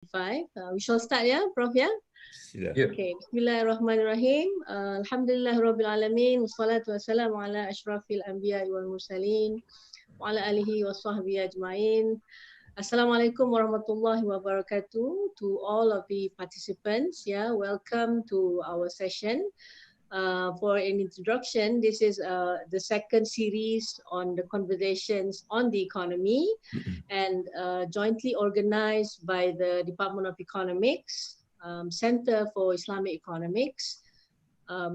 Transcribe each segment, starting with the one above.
We shall start, yeah, Prof, yeah? Sila. Yep. Okay, Bismillahirrahmanirrahim. Alhamdulillah Rabbil Alamin. Wassalatu wassalamu ala ashrafil anbiya wal mursalin. Wa ala alihi wa sahbihi ajma'in. Assalamualaikum warahmatullahi wabarakatuh to all of the participants. Yeah, welcome to our session. For an introduction, this is the second series on the conversations on the economy and jointly organized by the Department of Economics, Center for Islamic Economics,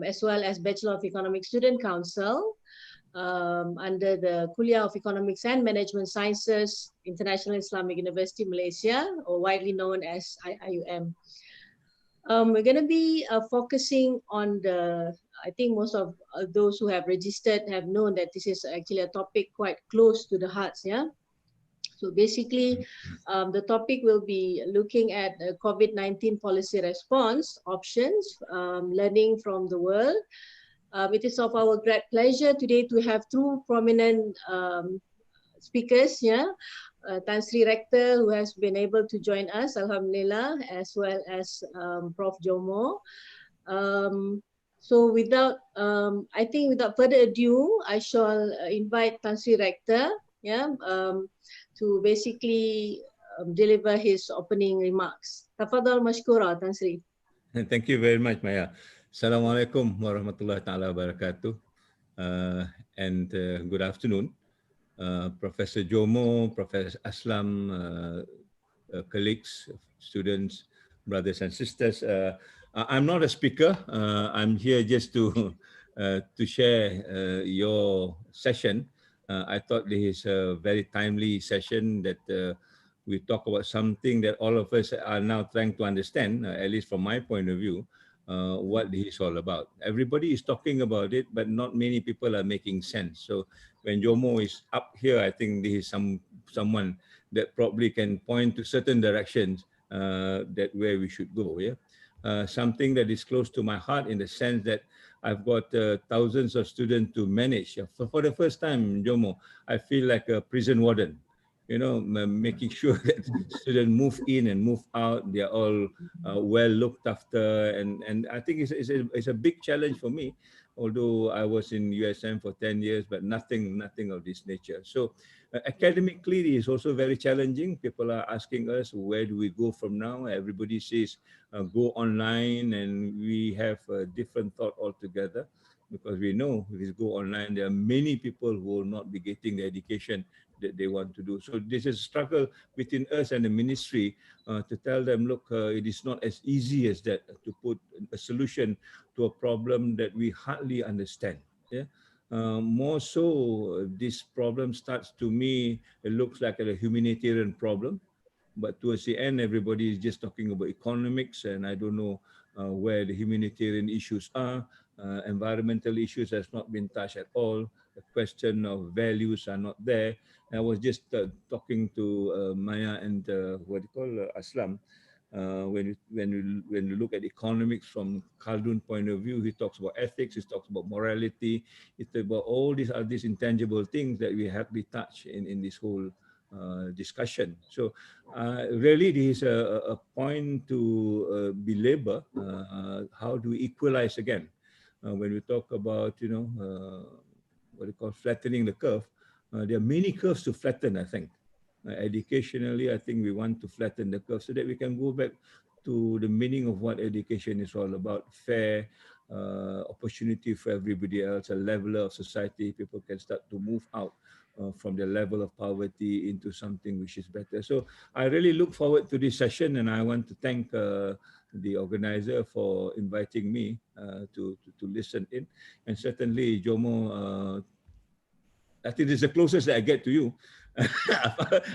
as well as Bachelor of Economics Student Council, under the Kuliah of Economics and Management Sciences, International Islamic University Malaysia, or widely known as IIUM. We're going to be focusing on I think most of those who have registered have known that this is actually a topic quite close to the hearts, yeah? So basically, the topic will be looking at COVID-19 policy response options, learning from the world. It is of our great pleasure today to have two prominent speakers, yeah? Tan Sri Rector, who has been able to join us, Alhamdulillah, as well as Prof. Jomo. So I think without further ado, I shall invite Tan Sri Rector, yeah, to basically deliver his opening remarks. Tafadhal mashkura, Tan Sri. Thank you very much, Maya. Assalamualaikum warahmatullahi taala wabarakatuh. And good afternoon, Professor Jomo, Professor Aslam, colleagues, students, brothers and sisters. I'm not a speaker. I'm here just to share your session. I thought this is a very timely session that we talk about something that all of us are now trying to understand, at least from my point of view, what this is all about. Everybody is talking about it, but not many people are making sense. So when Jomo is up here, I think this is someone that probably can point to certain directions that where we should go. Yeah, something that is close to my heart in the sense that I've got thousands of students to manage. For the first time, Jomo, I feel like a prison warden. You know, making sure that students move in and move out, they're all well looked after, and I think it's a big challenge for me. Although I was in USM for 10 years, but nothing of this nature. So academically, it is also very challenging. People are asking us, where do we go from now? Everybody says, go online, and we have a different thought altogether, because we know if we go online, there are many people who will not be getting the education that they want to do. So this is a struggle between us and the ministry to tell them, look, it is not as easy as that to put a solution to a problem that we hardly understand. Yeah. More so, this problem starts to me, it looks like a humanitarian problem. But towards the end, everybody is just talking about economics, and I don't know where the humanitarian issues are. Environmental issues has not been touched at all. The question of values are not there. I was just talking to Maya and what do you call Aslam. When you look at economics from Khaldun point of view, he talks about ethics, he talks about morality, he talks about all these intangible things that we have to touch in this whole discussion. So really, this is a point to belabor. How do we equalize again? When we talk about, what we call flattening the curve, there are many curves to flatten, I think. Educationally, I think we want to flatten the curve so that we can go back to the meaning of what education is all about: fair opportunity for everybody else, a leveler of society. People can start to move out from the level of poverty into something which is better. So I really look forward to this session, and I want to thank the organizer for inviting me to listen in. And certainly, Jomo, I think this is the closest that I get to you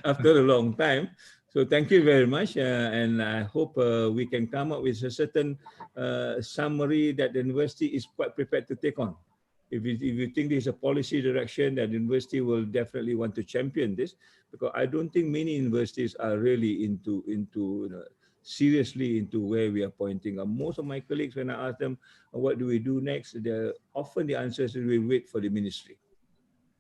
after a long time. So thank you very much, and I hope we can come up with a certain summary that the university is quite prepared to take on. If you think this is a policy direction, that the university will definitely want to champion this, because I don't think many universities are really into seriously into where we are pointing. Most of my colleagues, when I ask them, what do we do next? Often the answer is we wait for the ministry.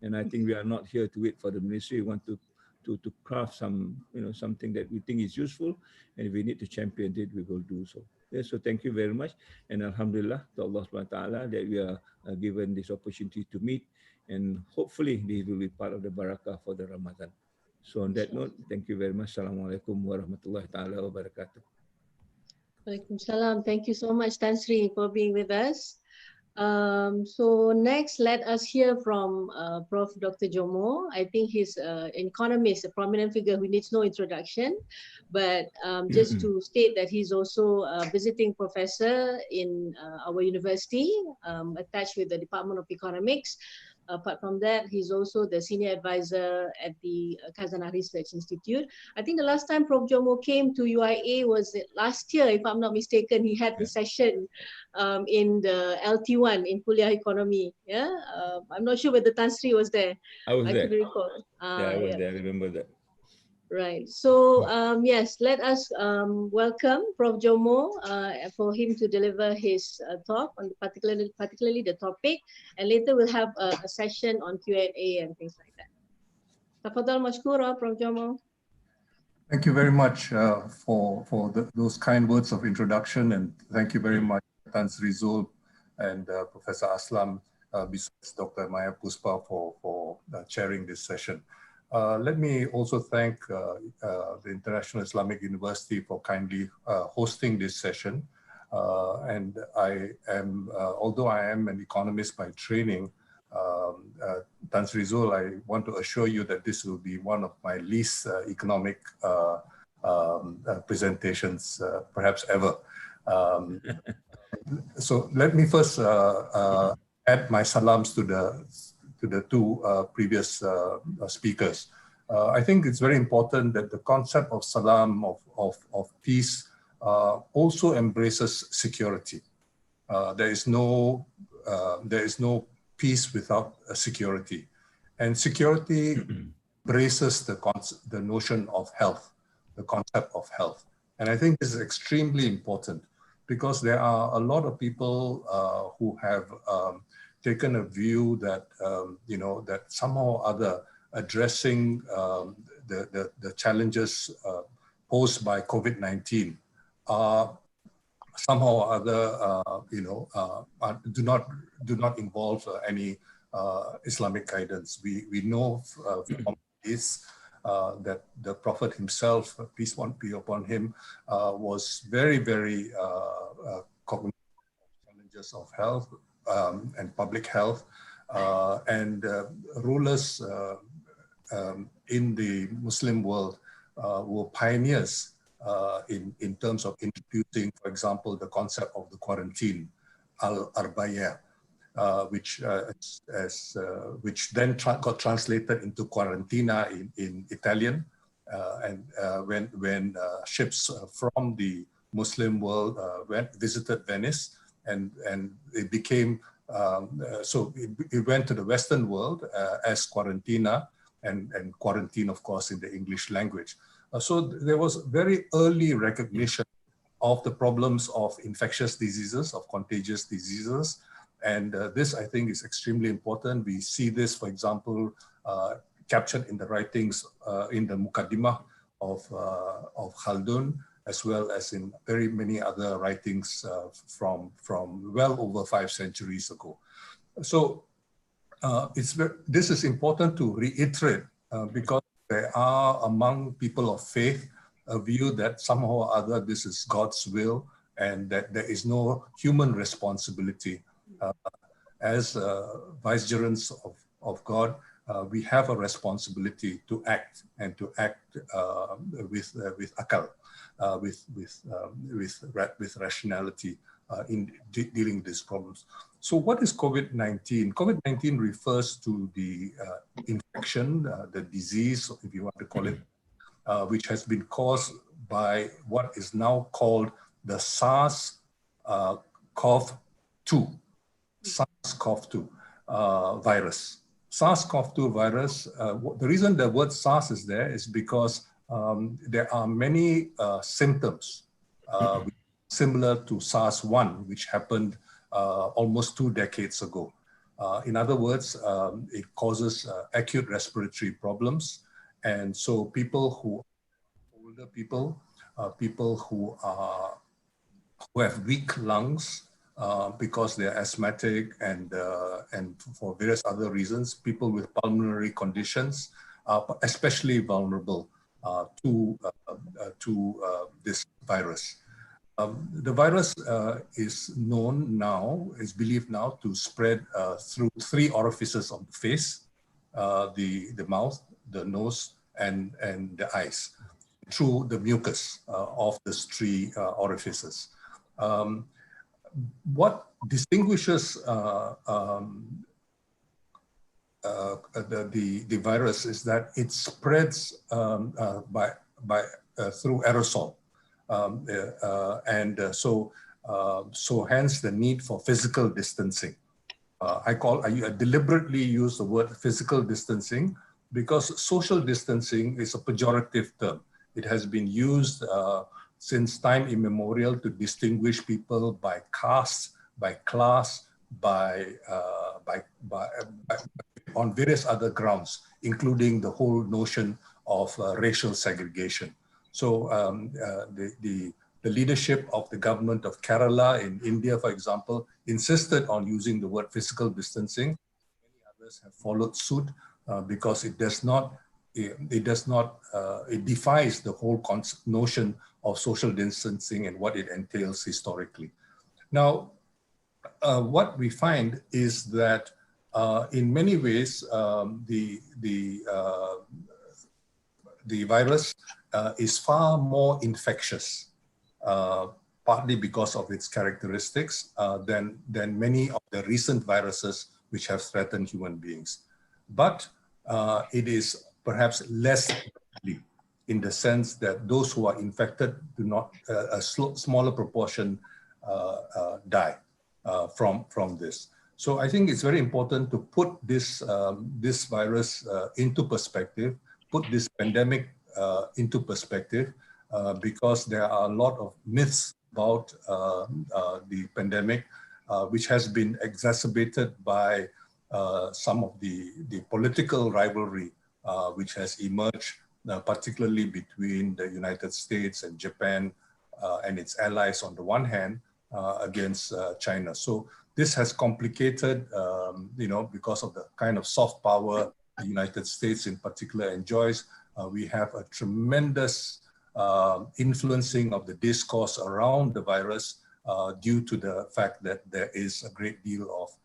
And I think we are not here to wait for the ministry. We want to to craft something that we think is useful, and if we need to champion it, we will do so. Yeah, so thank you very much, and Alhamdulillah to Allah Subhanahu wa Taala that we are given this opportunity to meet, and hopefully this will be part of the barakah for the Ramadan. So on that note, thank you very much. Assalamualaikum warahmatullahi taala wabarakatuh. Waalaikumsalam. Thank you so much, Tan Sri, for being with us. So next, let us hear from Prof. Dr. Jomo. I think he's an economist, a prominent figure who needs no introduction, but just to state that he's also a visiting professor in our university, attached with the Department of Economics. Apart from that, he's also the senior advisor at the Khazanah Research Institute. I think the last time Prof. Jomo came to UIA was last year, if I'm not mistaken. He had the session in the LT1 in Kuliah Economy. Yeah, I'm not sure whether Tan Sri was there. I was there. Couldn't recall. I was there. I remember that. Right. So yes, let us welcome Prof. Jomo for him to deliver his talk on particularly the topic, and later we'll have a session on Q&A and things like that. Tafadhal mashkura, Prof. Jomo. Thank you very much for those kind words of introduction, and thank you very much, Tan Sri Zul and Professor Aslam, besides Dr. Maya Puspa for chairing this session. Let me also thank the International Islamic University for kindly hosting this session. And I am, although I am an economist by training, Tan Sri Zul, I want to assure you that this will be one of my least economic presentations, perhaps ever. So let me first add my salams to the two previous speakers. I think it's very important that the concept of salam, of peace, also embraces security. There is no peace without security, and security embraces the notion of health, the concept of health. And I think this is extremely important because there are a lot of people who have taken a view that that somehow or other addressing the challenges posed by COVID-19 are somehow or other do not involve any Islamic guidance. We know from this that the Prophet himself, peace be upon him, was very cognizant of challenges of health and public health, and rulers in the Muslim world were pioneers in terms of introducing, for example, the concept of the quarantine, al-arbaya, which then got translated into quarantina in Italian, and when ships from the Muslim world visited Venice, and it became so it went to the Western world as quarantina, and quarantine, of course, in the English language. So there was very early recognition of the problems of infectious diseases, of contagious diseases. And this, I think, is extremely important. We see this, for example, captured in the writings in the Muqaddimah of Khaldun, as well as in very many other writings from well over 5 centuries ago. So this is important to reiterate because there are among people of faith a view that somehow or other this is God's will and that there is no human responsibility. As vicegerents of God, we have a responsibility to act and to act with akal, with rationality in dealing with these problems. So what is COVID-19? COVID-19 refers to the infection, the disease, if you want to call it, which has been caused by what is now called the SARS-CoV-2. SARS-CoV-2 virus. SARS-CoV-2 virus, the reason the word SARS is there is because there are many symptoms similar to SARS-1, which happened almost 2 decades ago. In other words, it causes acute respiratory problems, And so people who are older people, people who have weak lungs because they're asthmatic and for various other reasons, people with pulmonary conditions are especially vulnerable to this virus. The virus is known now, is believed now to spread through 3 orifices of the face, the mouth, the nose, and the eyes, through the mucus of these 3 orifices. What distinguishes the virus is that it spreads through aerosol. So hence the need for physical distancing. I deliberately use the word physical distancing because social distancing is a pejorative term. It has been used since time immemorial to distinguish people by caste, by class, on various other grounds, including the whole notion of racial segregation. So the leadership of the government of Kerala in India, for example, insisted on using the word physical distancing. Many others have followed suit because it defies the whole notion of social distancing and what it entails historically. Now, what we find is that in many ways, the virus is far more infectious, partly because of its characteristics than many of the recent viruses which have threatened human beings. But it is perhaps less deadly in the sense that those who are infected do not, a smaller proportion die from this. So I think it's very important to put this virus into perspective, put this pandemic into perspective, because there are a lot of myths about the pandemic, which has been exacerbated by some of the political rivalry which has emerged, particularly between the United States and Japan and its allies on the one hand, against China. So this has complicated, because of the kind of soft power the United States in particular enjoys. We have a tremendous influencing of the discourse around the virus due to the fact that there is a great deal of,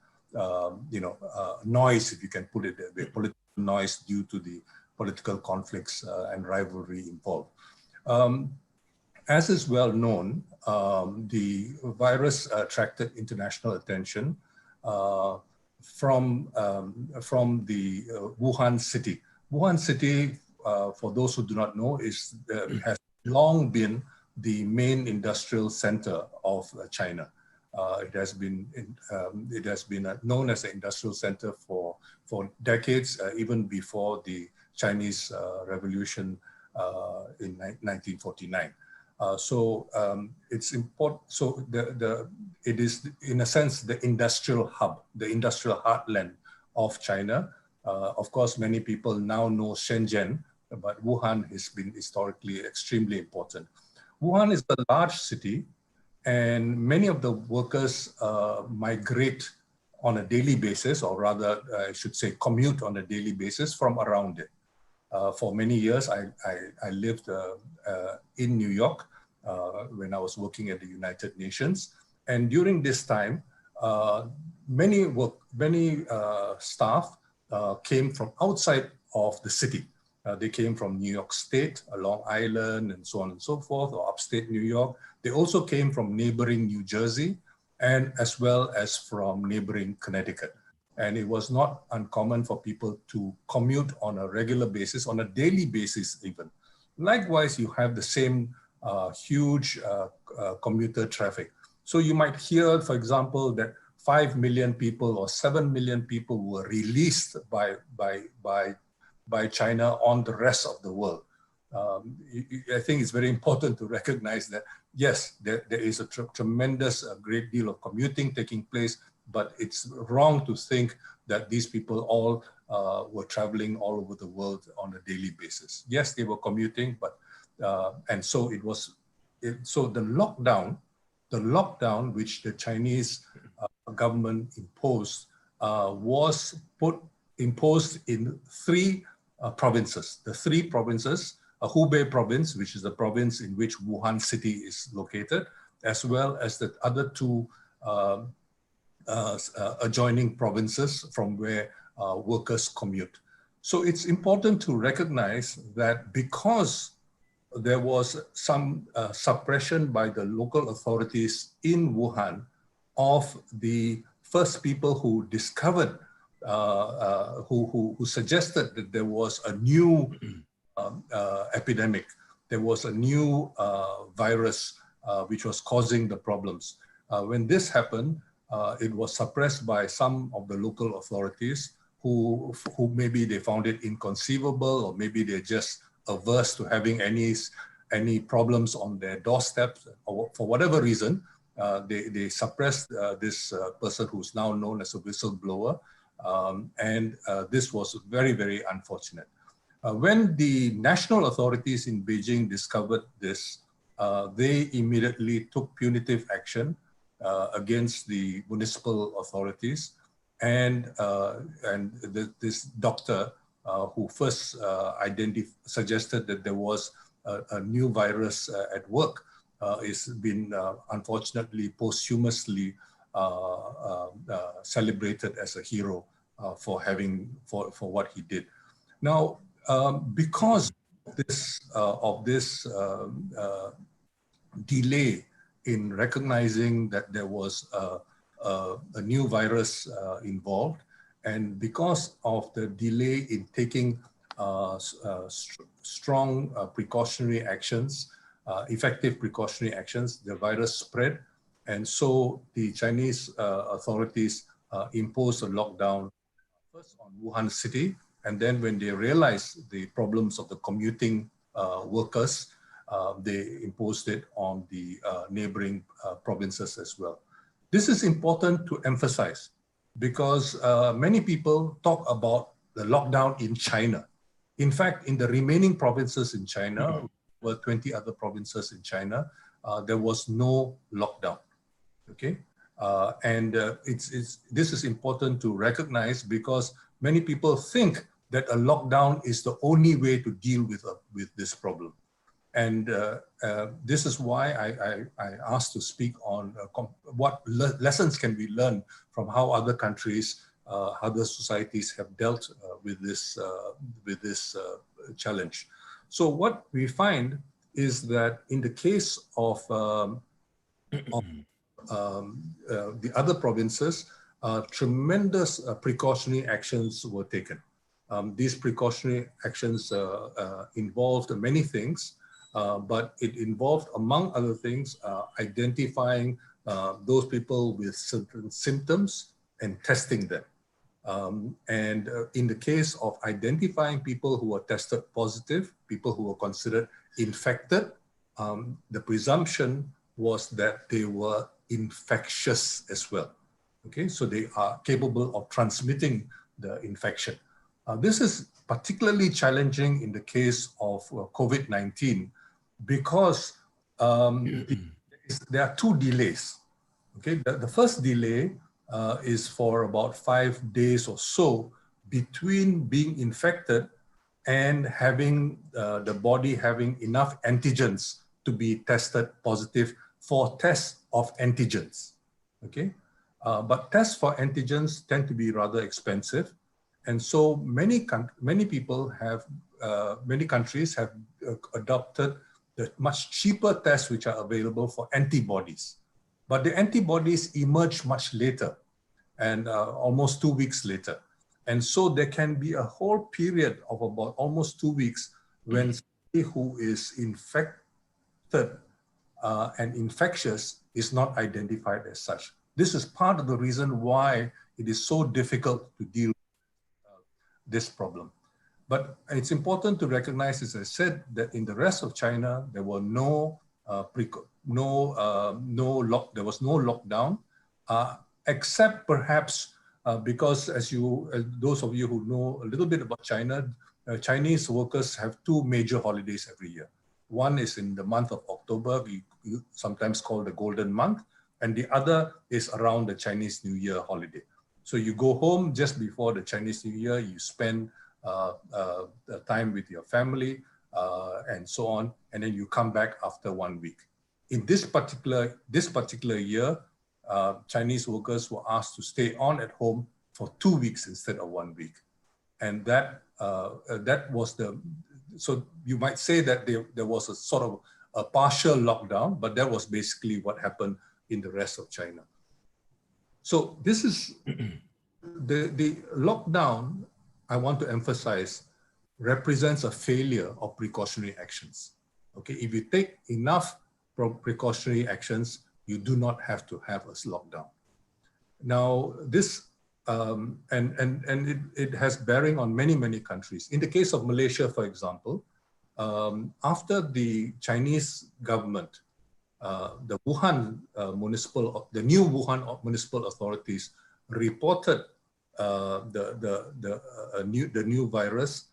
noise, if you can put it that way, political noise due to the political conflicts and rivalry involved. As is well known, the virus attracted international attention from the Wuhan city. Wuhan city, for those who do not know, has long been the main industrial center of China. It has been known as an industrial center for decades, even before the Chinese Revolution in 1949. It's important. So it is, in a sense, the industrial hub, the industrial heartland of China. Of course, many people now know Shenzhen, but Wuhan has been historically extremely important. Wuhan is a large city, and many of the workers migrate on a daily basis, or rather, I should say, commute on a daily basis from around it. For many years, I lived in New York when I was working at the United Nations. And during this time, many staff came from outside of the city. They came from New York State, Long Island, and so on and so forth, or upstate New York. They also came from neighboring New Jersey, and as well as from neighboring Connecticut. And it was not uncommon for people to commute on a regular basis, on a daily basis even. Likewise, you have the same huge commuter traffic. So you might hear, for example, that 5 million people or 7 million people were released by China on the rest of the world. I think it's very important to recognize that, yes, there is a tremendous, great deal of commuting taking place, but it's wrong to think that these people all were traveling all over the world on a daily basis. Yes, they were commuting, but and so it was. So the lockdown which the Chinese government imposed was imposed in three provinces. The three provinces, Hubei province, which is the province in which Wuhan city is located, as well as the other two adjoining provinces from where workers commute. So it's important to recognize that because there was some suppression by the local authorities in Wuhan of the first people who discovered, who suggested that there was a new epidemic, there was a new virus which was causing the problems. When this happened, it was suppressed by some of the local authorities who maybe they found it inconceivable, or maybe they're just averse to having any problems on their doorstep, or for whatever reason, they suppressed this person who's now known as a whistleblower, and this was very, very unfortunate. When the national authorities in Beijing discovered this, they immediately took punitive action against the municipal authorities, and this doctor who first suggested that there was a new virus at work is been unfortunately posthumously celebrated as a hero for what he did. Now, because of this delay in recognizing that there was a new virus involved, and because of the delay in taking strong precautionary actions, effective precautionary actions, the virus spread. And so the Chinese authorities imposed a lockdown first on Wuhan city, and then when they realized the problems of the commuting workers, they imposed it on the neighboring provinces as well. This is important to emphasize because many people talk about the lockdown in China. In fact, in the remaining provinces in China, well, 20 other provinces in China, there was no lockdown. Okay, this is important to recognize because many people think that a lockdown is the only way to deal with this problem. And this is why I asked to speak on what lessons can we learn from how other countries, other societies have dealt with this challenge. So what we find is that in the case of the other provinces, tremendous precautionary actions were taken. These precautionary actions involved many things, but it involved, among other things, identifying those people with certain symptoms and testing them. And in the case of identifying people who were tested positive, people who were considered infected, the presumption was that they were infectious as well. Okay, so they are capable of transmitting the infection. This is particularly challenging in the case of COVID-19 because there are two delays. Okay, the first delay is for about 5 days or so between being infected and having the body having enough antigens to be tested positive for tests of antigens. Okay, but tests for antigens tend to be rather expensive, and so many people have many countries have adopted the much cheaper tests which are available for antibodies. But the antibodies emerge much later, and almost 2 weeks later. And so there can be a whole period of about almost 2 weeks when somebody who is infected and infectious is not identified as such. This is part of the reason why it is so difficult to deal with this problem. But it's important to recognize, as I said, that in the rest of China, there were there was no lockdown, except perhaps because as those of you who know a little bit about China, Chinese workers have two major holidays every year. One is in the month of October, we sometimes call the Golden Month, and the other is around the Chinese New Year holiday. So you go home just before the Chinese New Year, you spend time with your family and so on, and then you come back after 1 week. In this particular year, Chinese workers were asked to stay on at home for 2 weeks instead of 1 week. And that was so you might say that there was a sort of a partial lockdown, but that was basically what happened in the rest of China. So this is the lockdown, I want to emphasize, represents a failure of precautionary actions. Okay, if you take enough precautionary actions, you do not have to have a lockdown. Now, this it has bearing on many countries. In the case of Malaysia, for example, after the Chinese government, the new Wuhan municipal authorities reported the new virus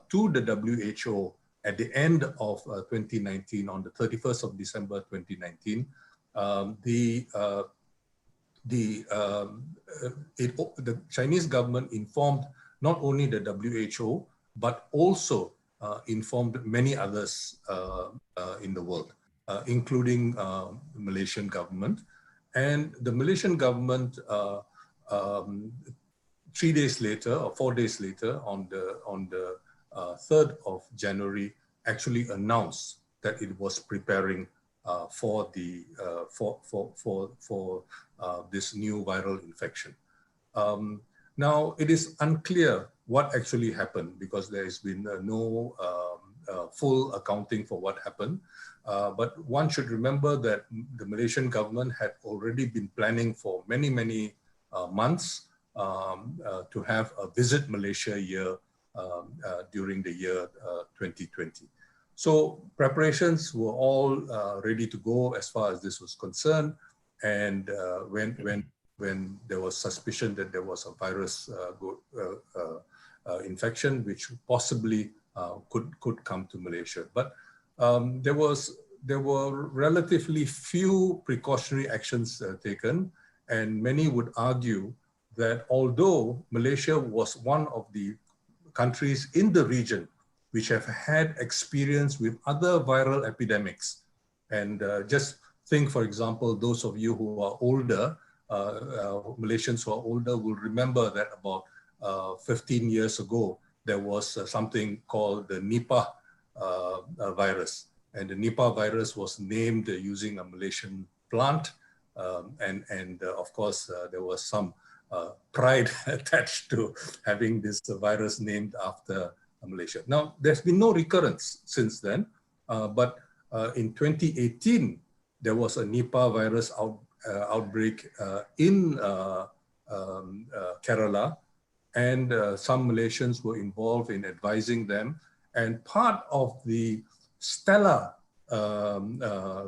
to the WHO at the end of 2019, on the 31st of December 2019. The Chinese government informed not only the WHO, but also informed many others in the world, including the Malaysian government. And the Malaysian government, 3 days later or 4 days later, on the 3rd of January, actually announced that it was preparing for this new viral infection. Now, it is unclear what actually happened because there has been no full accounting for what happened. But one should remember that the Malaysian government had already been planning for many months to have a Visit Malaysia year during the year 2020. So preparations were all ready to go as far as this was concerned. And when there was suspicion that there was a virus infection, which possibly could come to Malaysia. But there were relatively few precautionary actions taken, and many would argue that although Malaysia was one of the countries in the region which have had experience with other viral epidemics, and just think, for example, those of you who are older, Malaysians who are older will remember that about 15 years ago, there was something called the Nipah virus. And the Nipah virus was named using a Malaysian plant. And of course, there was some pride attached to having this virus named after Malaysia. Now, there's been no recurrence since then, but in 2018, there was a Nipah virus outbreak in Kerala, and some Malaysians were involved in advising them. And part of the stellar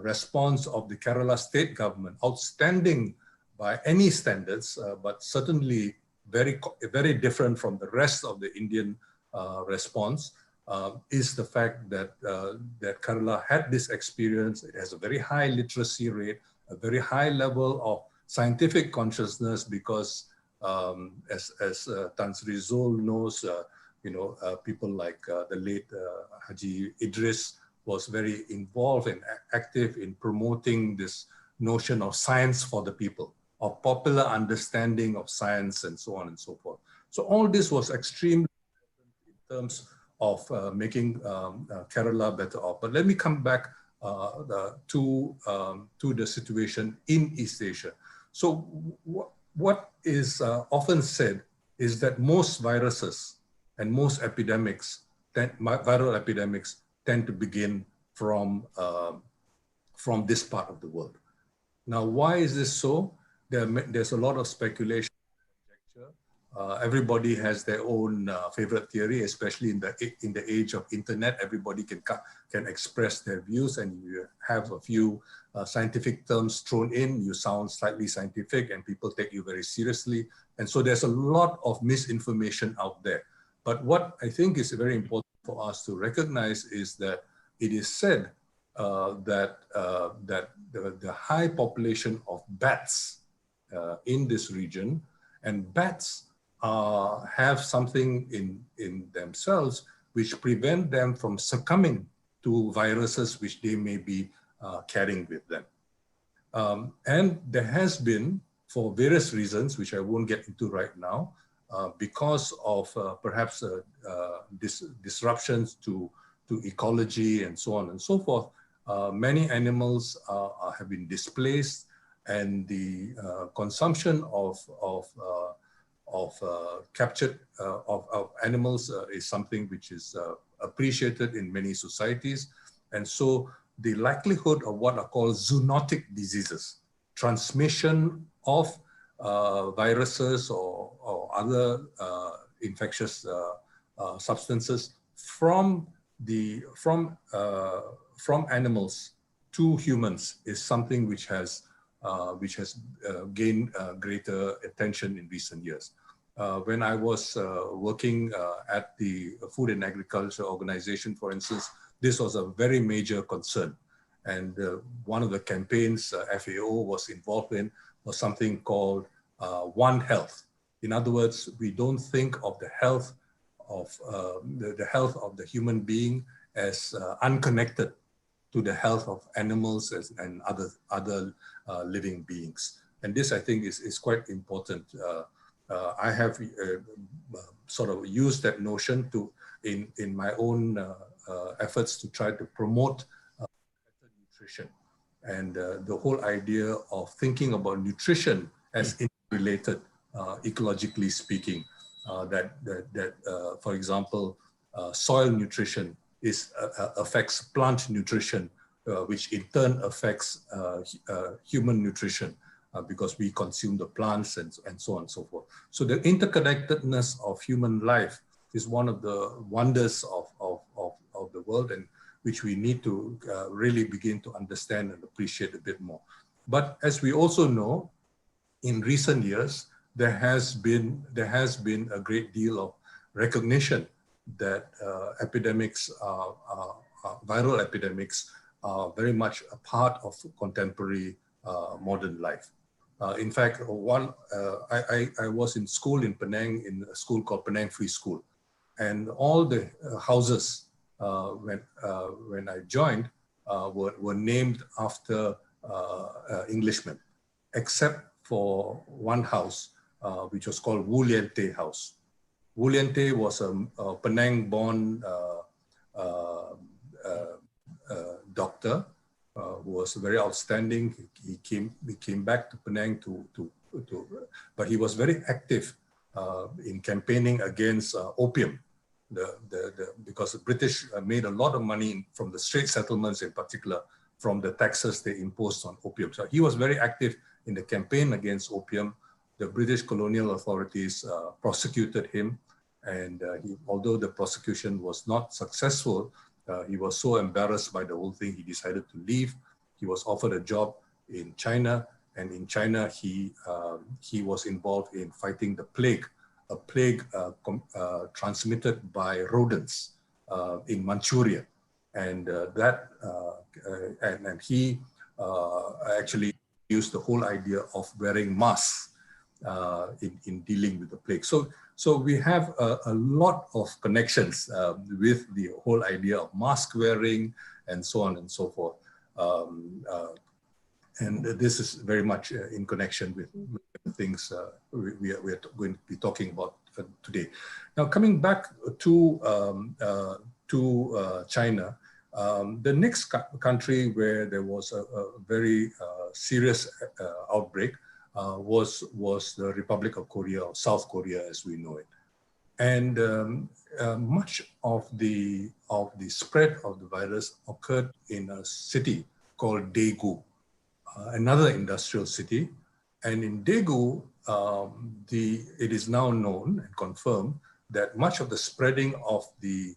response of the Kerala state government, outstanding by any standards, but certainly very different from the rest of the Indian response, is the fact that Kerala had this experience. It has a very high literacy rate, a very high level of scientific consciousness, because as Tan Sri Zul knows, people like the late Haji Idris was very involved and active in promoting this notion of science for the people, of popular understanding of science, and so on and so forth. So all this was extremely important in terms of making Kerala better off. But let me come back to the situation in East Asia. So what is often said is that most viruses and most epidemics, viral epidemics, tend to begin from this part of the world. Now, why is this so? There's a lot of speculation and conjecture Everybody has their own favorite theory, especially in the age of internet. Everybody can express their views, and you have a few scientific terms thrown in. You sound slightly scientific, and people take you very seriously. And so there's a lot of misinformation out there. But what I think is very important for us to recognize is that it is said that the high population of bats in this region, and bats have something in themselves which prevent them from succumbing to viruses which they may be carrying with them. And there has been, for various reasons, which I won't get into right now, because of perhaps disruptions to ecology and so on and so forth, many animals have been displaced, and the consumption of captured of animals is something which is appreciated in many societies. And so the likelihood of what are called zoonotic diseases, transmission of viruses or other infectious substances from animals to humans, is something which has gained greater attention in recent years. When I was working at the Food and Agriculture Organization, for instance, this was a very major concern. And one of the campaigns FAO was involved in was something called One Health. In other words, we don't think of the health of the health of the human being as unconnected to the health of animals and other living beings. And this, I think, is quite important. I have sort of used that notion in my own efforts to try to promote better nutrition. And the whole idea of thinking about nutrition as interrelated, ecologically speaking, for example, soil nutrition affects plant nutrition, which in turn affects human nutrition, because we consume the plants and so on and so forth. So the interconnectedness of human life is one of the wonders of the world, and which we need to really begin to understand and appreciate a bit more. But as we also know, in recent years, there has been a great deal of recognition that epidemics, viral epidemics, are very much a part of contemporary modern life. In fact, I was in school in Penang, in a school called Penang Free School, and all the houses when I joined were named after Englishmen, except for one house which was called Wu Lien Teh House. Wu Lien Teh was a Penang-born doctor who was very outstanding. He came back to Penang but he was very active in campaigning against opium. Because the British made a lot of money from the Strait settlements, in particular, from the taxes they imposed on opium. So he was very active in the campaign against opium. The British colonial authorities prosecuted him, and although the prosecution was not successful, he was so embarrassed by the whole thing, he decided to leave. He was offered a job in China, and in China he was involved in fighting the plague, a plague transmitted by rodents in Manchuria, and he actually used the whole idea of wearing masks in dealing with the plague. So we have a lot of connections with the whole idea of mask wearing and so on and so forth. And this is very much in connection with the things we are going to be talking about today. Now, coming back to China, the next country where there was a very serious outbreak was the Republic of Korea, or South Korea as we know it. And much of the spread of the virus occurred in a city called Daegu, another industrial city. And in Daegu, it is now known and confirmed that much of the spreading of the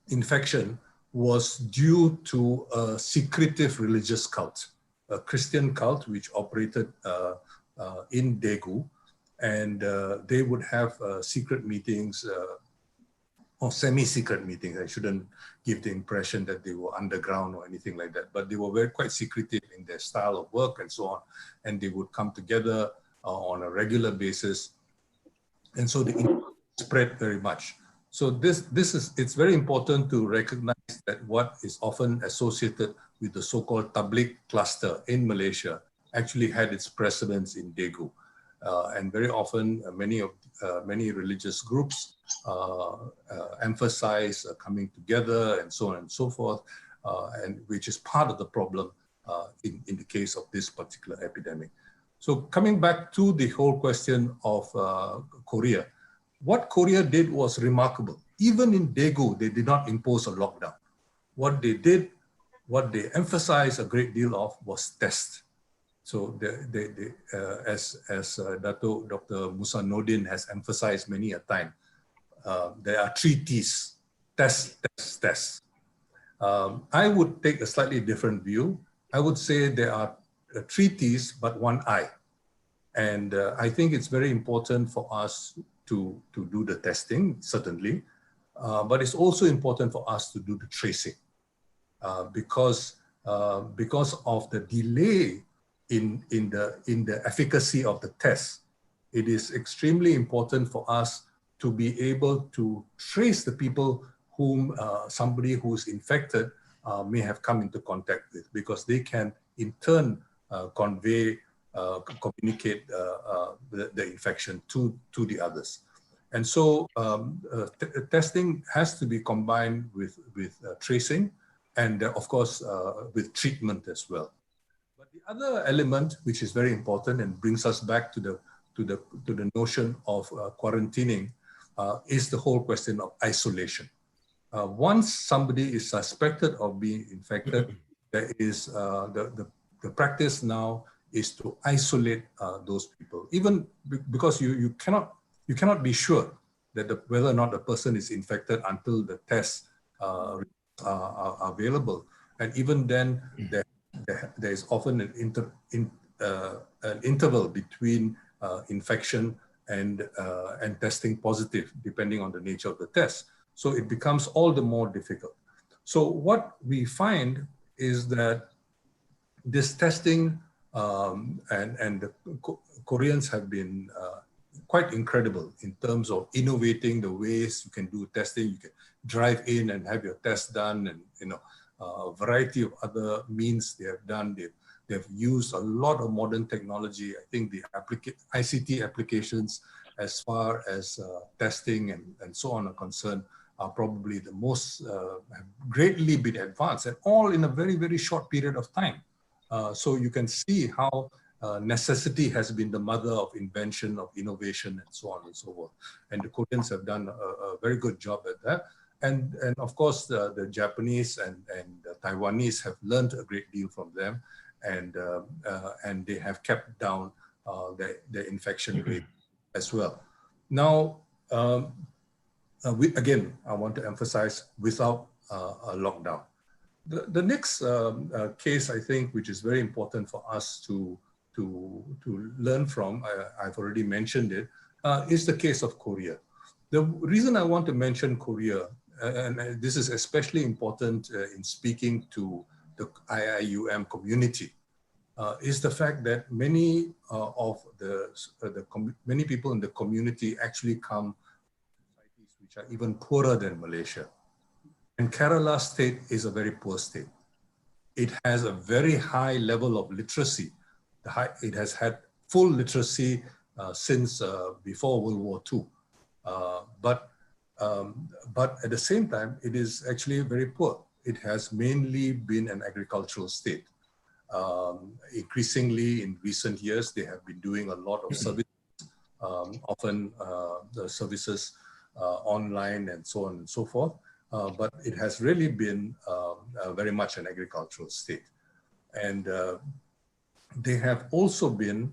infection was due to a secretive religious cult, a Christian cult which operated in Daegu, and they would have secret meetings or semi-secret meetings. I shouldn't give the impression that they were underground or anything like that, but they were quite secretive in their style of work and so on. And they would come together on a regular basis. And so the spread very much. So it's very important to recognize that what is often associated with the so-called Tabligh cluster in Malaysia actually had its precedence in Daegu. And very often many religious groups emphasize coming together and so on and so forth, and which is part of the problem in the case of this particular epidemic. So coming back to the whole question of Korea, what Korea did was remarkable. Even in Daegu, they did not impose a lockdown. What they did, what they emphasized a great deal of was test. So as Dr. Musa Nordin has emphasized many a time, there are 3 T's: test, test, test. I would take a slightly different view. I would say there are 3 T's, but 1 I. And I think it's very important for us to do the testing, certainly, but it's also important for us to do the tracing because of the delay in the efficacy of the test. It is extremely important for us to be able to trace the people whom somebody who's infected may have come into contact with, because they can in turn communicate the infection to the others. And so testing has to be combined with tracing and of course with treatment as well. But the other element which is very important and brings us back to the notion of quarantining is the whole question of isolation. Once somebody is suspected of being infected, there is the practice now is to isolate those people, even because you cannot be sure that whether or not the person is infected until the tests are available, and even then there is often an interval between infection and testing positive, depending on the nature of the test. So it becomes all the more difficult. So what we find is that this testing and the Koreans have been quite incredible in terms of innovating the ways you can do testing. You can drive in and have your test done, and a variety of other means they have done. They've used a lot of modern technology. I think the ICT applications as far as testing and so on are concerned are probably the most, have greatly been advanced, and all in a very, very short period of time. So you can see how necessity has been the mother of invention, of innovation, and so on and so forth. And the Koreans have done a very good job at that. And of course, the Japanese and the Taiwanese have learned a great deal from them, and they have kept down the infection rate as well. Now, again, I want to emphasize, without a lockdown. The next case, I think, which is very important for us to learn from, I've already mentioned it, is the case of Korea. The reason I want to mention Korea, and this is especially important in speaking to the IIUM community, is the fact that many many people in the community actually come from societies which are even poorer than Malaysia. And Kerala state is a very poor state. It has a very high level of literacy. It has had full literacy since before World War II. But at the same time, it is actually very poor. It has mainly been an agricultural state. Increasingly in recent years, they have been doing a lot of services, often the services online and so on and so forth. But it has really been very much an agricultural state. And they have also been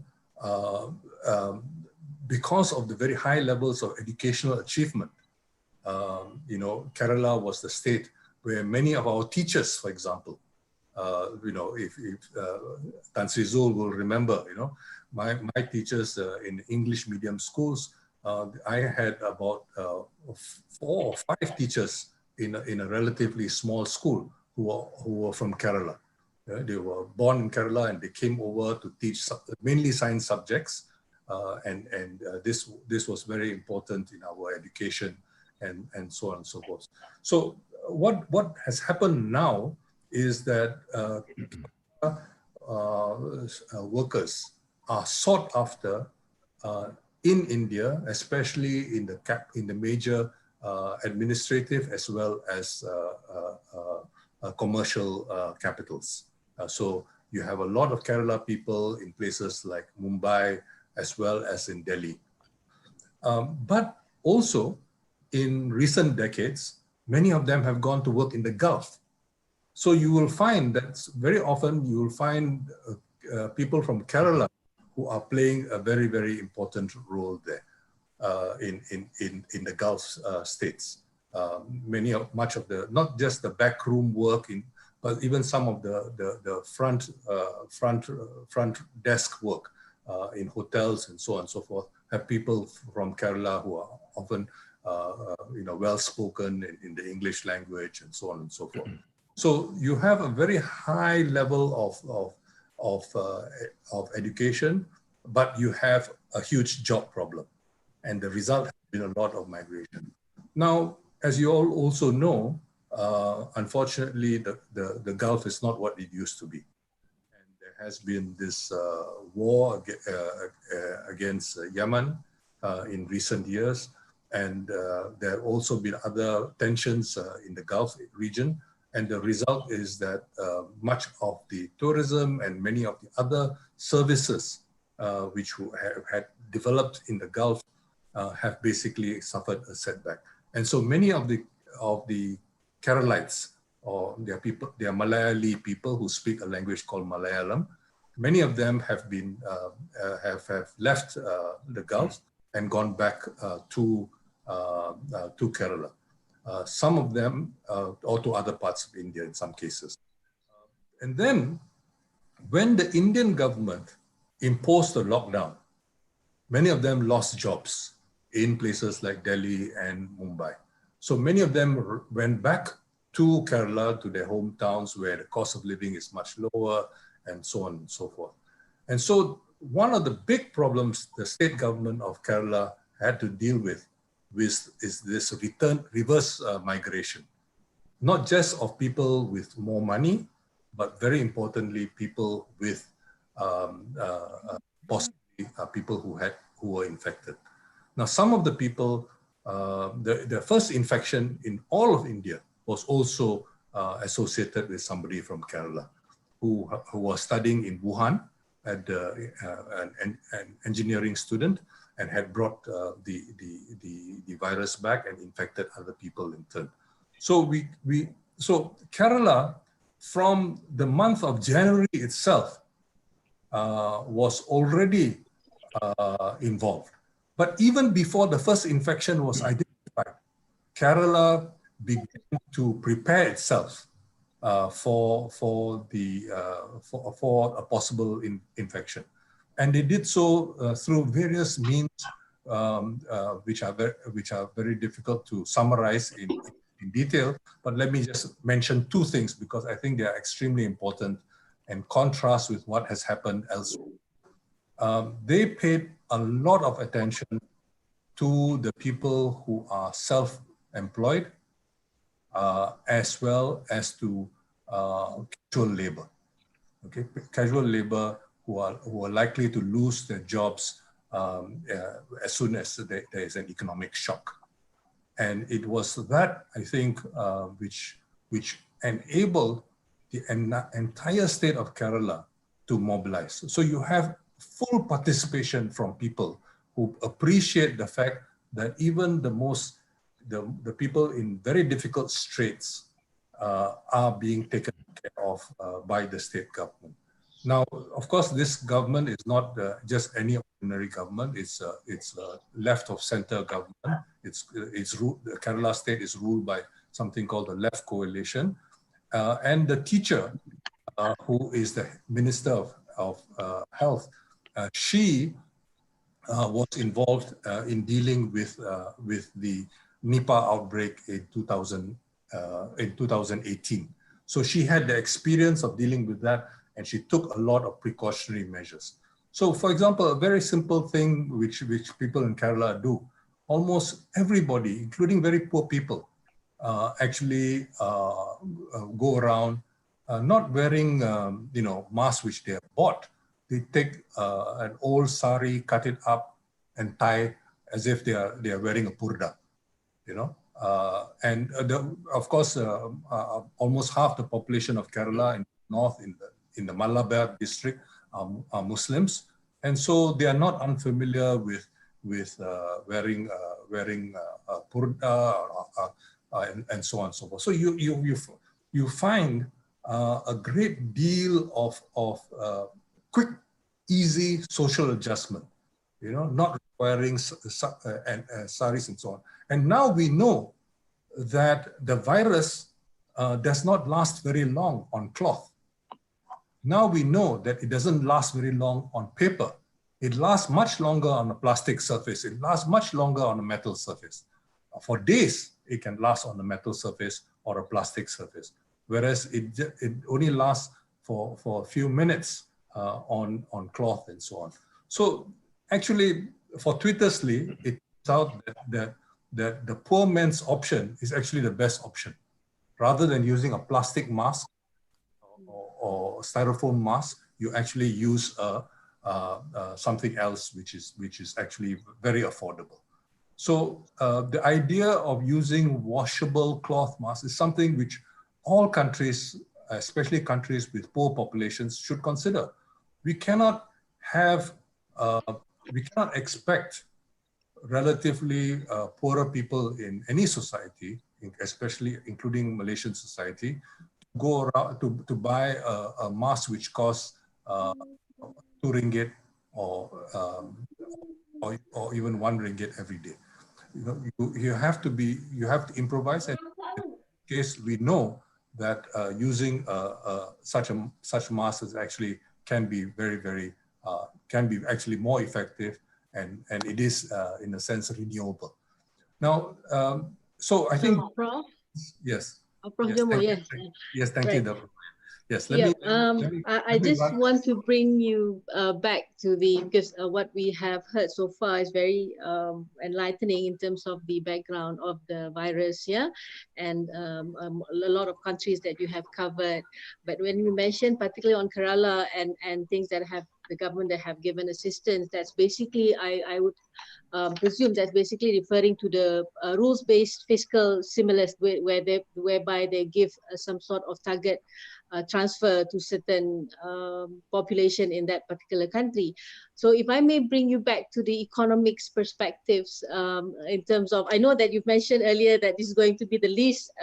because of the very high levels of educational achievement, you know, Kerala was the state where many of our teachers, for example, you know, if Tan Sri Zul will remember, you know, my teachers in English medium schools, I had about 4 or 5 teachers in a relatively small school who were from Kerala. They were born in Kerala and they came over to teach mainly science subjects, and this was very important in our education and so on and so forth. So what has happened now is that workers are sought after in India, especially in the major administrative as well as commercial capitals. So you have a lot of Kerala people in places like Mumbai as well as in Delhi. But also in recent decades, many of them have gone to work in the Gulf. So you will find that very often you will find people from Kerala who are playing a very, very important role there in the Gulf states. Much of the, not just the backroom work, but even some of the front desk work in hotels and so on and so forth, have people from Kerala who are often you know, well-spoken in the English language and so on and so forth. So you have a very high level of education, but you have a huge job problem. And the result has been a lot of migration. Now, as you all also know, unfortunately, the Gulf is not what it used to be. And there has been this war against Yemen in recent years. And there have also been other tensions in the Gulf region. And the result is that much of the tourism and many of the other services which had developed in the Gulf have basically suffered a setback. And so many of the Keralites, or they are Malayali people who speak a language called Malayalam. Many of them have been have left the Gulf and gone back to Kerala. Some of them, or to other parts of India in some cases. And then when the Indian government imposed the lockdown, many of them lost jobs in places like Delhi and Mumbai. So many of them went back to Kerala, to their hometowns where the cost of living is much lower and so on and so forth. And so one of the big problems the state government of Kerala had to deal with is this reverse migration, not just of people with more money, but very importantly, people with possibly people who were infected. Now, some of the people, the first infection in all of India was also associated with somebody from Kerala who was studying in Wuhan, an engineering student, and had brought the virus back and infected other people in turn. So so Kerala, from the month of January itself, was already involved. But even before the first infection was identified, Kerala began to prepare itself for a possible infection. And they did so through various means, which are very difficult to summarize in detail. But let me just mention 2 things because I think they are extremely important and contrast with what has happened elsewhere. They paid a lot of attention to the people who are self-employed, as well as to casual labor. Okay, casual labor who are likely to lose their jobs as soon as there is an economic shock. And it was that, I think, which enabled the entire state of Kerala to mobilize. So you have full participation from people who appreciate the fact that even the people in very difficult straits are being taken care of by the state government. Now, of course, this government is not just any ordinary government. It's left of center government. The Kerala state is ruled by something called the Left Coalition, and the teacher, who is the Minister of Health, she was involved in dealing with the Nipah outbreak in 2018. So she had the experience of dealing with that, and she took a lot of precautionary measures. So, for example, a very simple thing which people in Kerala do, almost everybody, including very poor people, actually go around not wearing masks which they have bought. They take an old sari, cut it up, and tie as if they are wearing a purda, of course, almost half the population of Kerala in the north, in the Malabar district, are Muslims, and so they are not unfamiliar with wearing a purda and so on and so forth. So you find a great deal of quick, easy social adjustment, not requiring saris and so on. And now we know that the virus does not last very long on cloth. Now we know that it doesn't last very long on paper. It lasts much longer on a plastic surface. It lasts much longer on a metal surface. For days, it can last on a metal surface or a plastic surface, whereas it only lasts for a few minutes on cloth and so on. So actually, fortuitously, it turns out that the poor man's option is actually the best option. Rather than using a plastic mask or styrofoam mask, you actually use something else which is actually very affordable. So the idea of using washable cloth masks is something which all countries, especially countries with poor populations, should consider. We cannot expect relatively poorer people in any society, especially including Malaysian society, to go around to buy a mask which costs 2 ringgit or even 1 ringgit every day. You have to improvise. And in this case, we know that using such masks actually can be actually more effective, and it is in a sense renewable. Now, so I think Prof? Yes. Prof. Jomo, yes. Yes, thank right. you, Dr. Yes, I just want to bring you back to because what we have heard so far is very enlightening in terms of the background of the virus, and a lot of countries that you have covered. But when you mentioned particularly on Kerala and things that have the government that have given assistance, that's basically, I would presume that's basically referring to the rules-based fiscal stimulus whereby they give some sort of target transfer to certain population in that particular country. So if I may bring you back to the economics perspectives in terms of, I know that you've mentioned earlier that this is going to be the least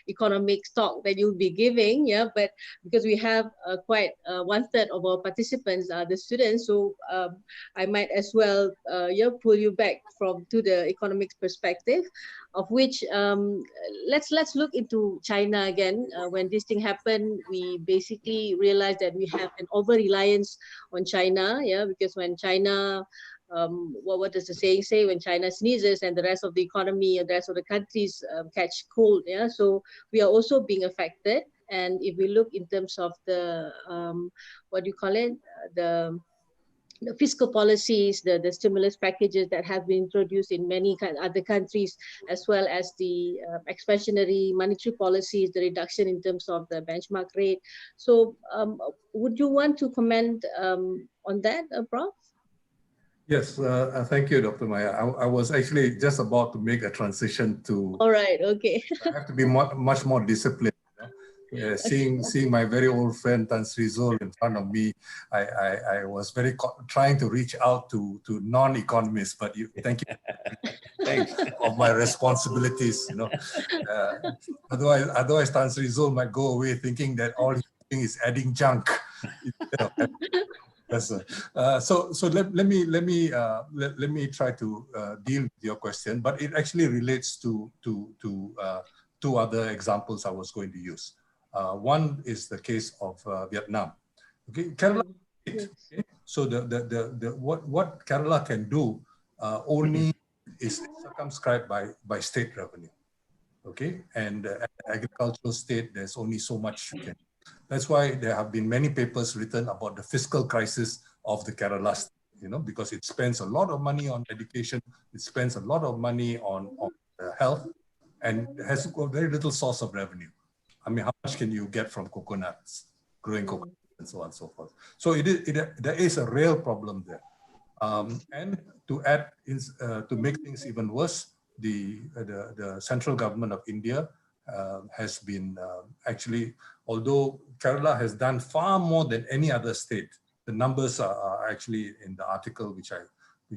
economic talk that you'll be giving, but because we have quite 1/3 of our participants are the students, so I might as well pull you back to the economics perspective, of which let's look into China again. When this thing happened, we basically realized that we have an over-reliance on China, because when China, what does the saying say? When China sneezes and the rest of the economy and the rest of the countries catch cold, so we are also being affected. And if we look in terms of the, the fiscal policies, the stimulus packages that have been introduced in many other countries, as well as the expansionary monetary policies, the reduction in terms of the benchmark rate. So would you want to comment on that, Prof? Yes, thank you, Dr. Maya. I was actually just about to make a transition to... All right, okay. I have to be much more disciplined. Seeing my very old friend Tan Sri Zul in front of me, I was trying to reach out to non-economists, but thank you. Thanks of my responsibilities. Otherwise Tan Sri Zul might go away thinking that all he's doing is adding junk Yes, sir. So let me try to deal with your question, but it actually relates to two other examples I was going to use. One is the case of Vietnam. Okay, Kerala. Okay? So what Kerala can do only is circumscribed by state revenue. Okay, and agricultural state, there's only so much you can. That's why there have been many papers written about the fiscal crisis of the Kerala state, you know, because it spends a lot of money on education, it spends a lot of money on health, and has very little source of revenue. I mean, how much can you get from coconuts, growing coconuts, and so on and so forth? So there is a real problem there. And to add, to make things even worse, the central government of India has been actually, although Kerala has done far more than any other state, the numbers are actually in the article which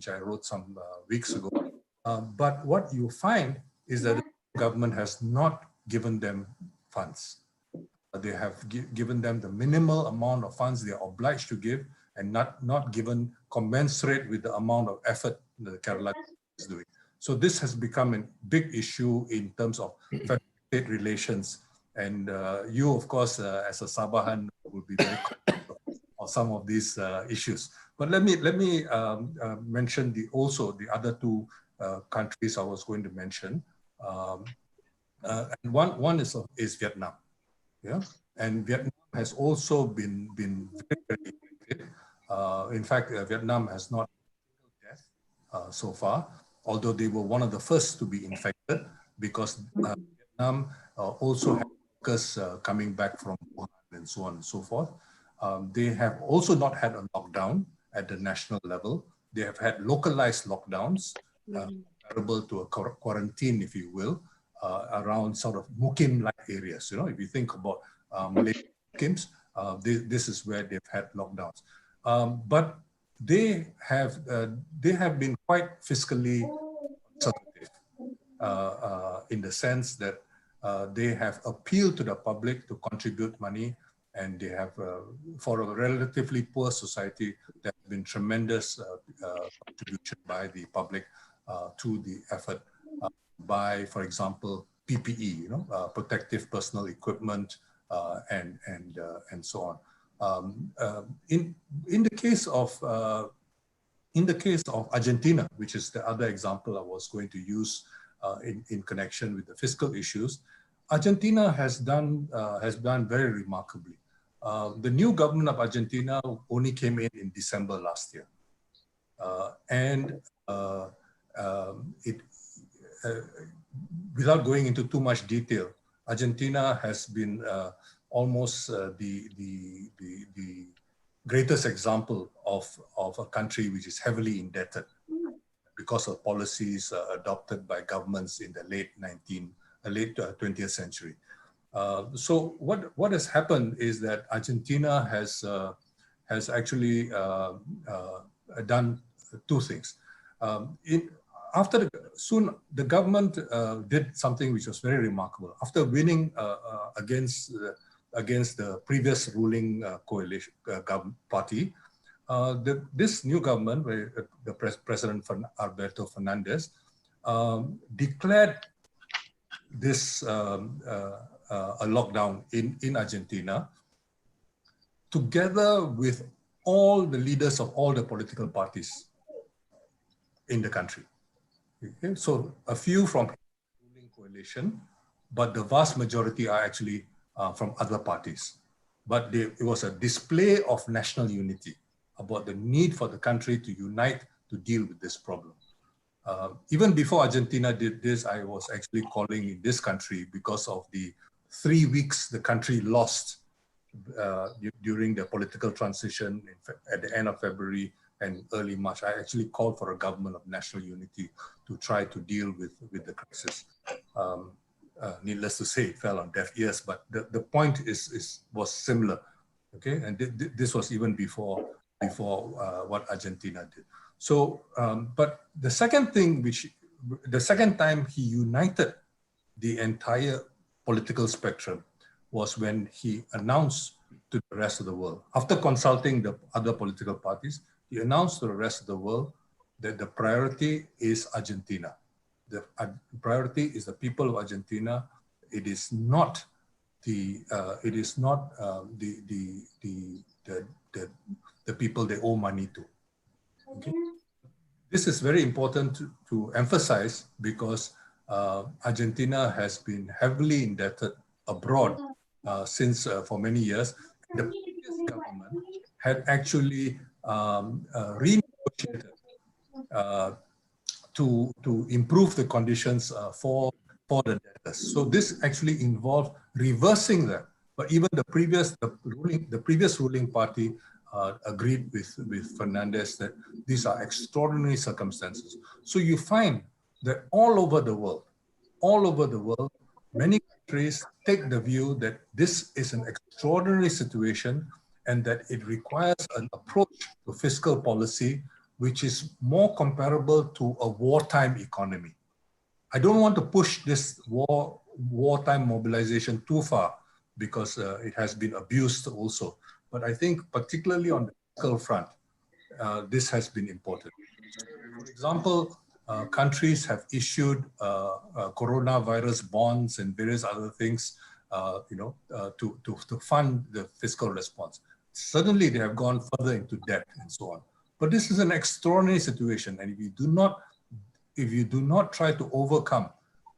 I wrote some weeks ago. But what you find is that the government has not given them funds. They have given them the minimal amount of funds they are obliged to give, and not given commensurate with the amount of effort the Kerala is doing. So this has become a big issue in terms of federal-state relations. And you, of course, as a Sabahan, will be very conscious of some of these issues. But let me mention also the other two countries I was going to mention. And one is Vietnam. Yeah, and Vietnam has also been very, very affected. In fact, Vietnam has not had death so far, although they were one of the first to be infected, because Vietnam also had workers coming back from Wuhan and so on and so forth. They have also not had a lockdown at the national level. They have had localized lockdowns, comparable to a quarantine, if you will, around sort of Mukim-like areas. You know, if you think about Malaysian Mukims, this is where they've had lockdowns. But they have been quite fiscally conservative in the sense that they have appealed to the public to contribute money, and they have, for a relatively poor society, there have been tremendous contribution by the public to the effort by, for example, PPE, you know, protective personal equipment, and so on. In the case of Argentina, which is the other example I was going to use in connection with the fiscal issues, Argentina has done very remarkably. The new government of Argentina only came in December last year, and without going into too much detail, Argentina has been almost the greatest example of a country which is heavily indebted because of policies adopted by governments in the late 20th century. So what has happened is that Argentina has actually done two things. The government did something which was very remarkable. After winning against the previous ruling coalition party, this new government, where the President Alberto Fernandez, declared this a lockdown in Argentina, together with all the leaders of all the political parties in the country. Okay? So a few from the ruling coalition, but the vast majority are actually from other parties. But it was a display of national unity about the need for the country to unite to deal with this problem. Even before Argentina did this, I was actually calling in this country because of the 3 weeks the country lost during the political transition at the end of February and early March. I actually called for a government of national unity to try to deal with the crisis. Needless to say, it fell on deaf ears, but the point was similar. Okay, and this was even before what Argentina did. So, but the second time he united the entire political spectrum was when he announced to the rest of the world. After consulting the other political parties, he announced to the rest of the world that the priority is Argentina. The priority is the people of Argentina. It is not the people they owe money to. Okay? This is very important to emphasize because Argentina has been heavily indebted abroad since for many years. The previous government had actually renegotiated to improve the conditions for the debtors. So this actually involved reversing that. But even the previous ruling party agreed with Fernandez that these are extraordinary circumstances. So you find that all over the world, many countries take the view that this is an extraordinary situation and that it requires an approach to fiscal policy which is more comparable to a wartime economy. I don't want to push this wartime mobilization too far because it has been abused also. But I think particularly on the fiscal front, this has been important. For example, countries have issued coronavirus bonds and various other things, to fund the fiscal response. Certainly, they have gone further into debt and so on. But this is an extraordinary situation, and if you do not try to overcome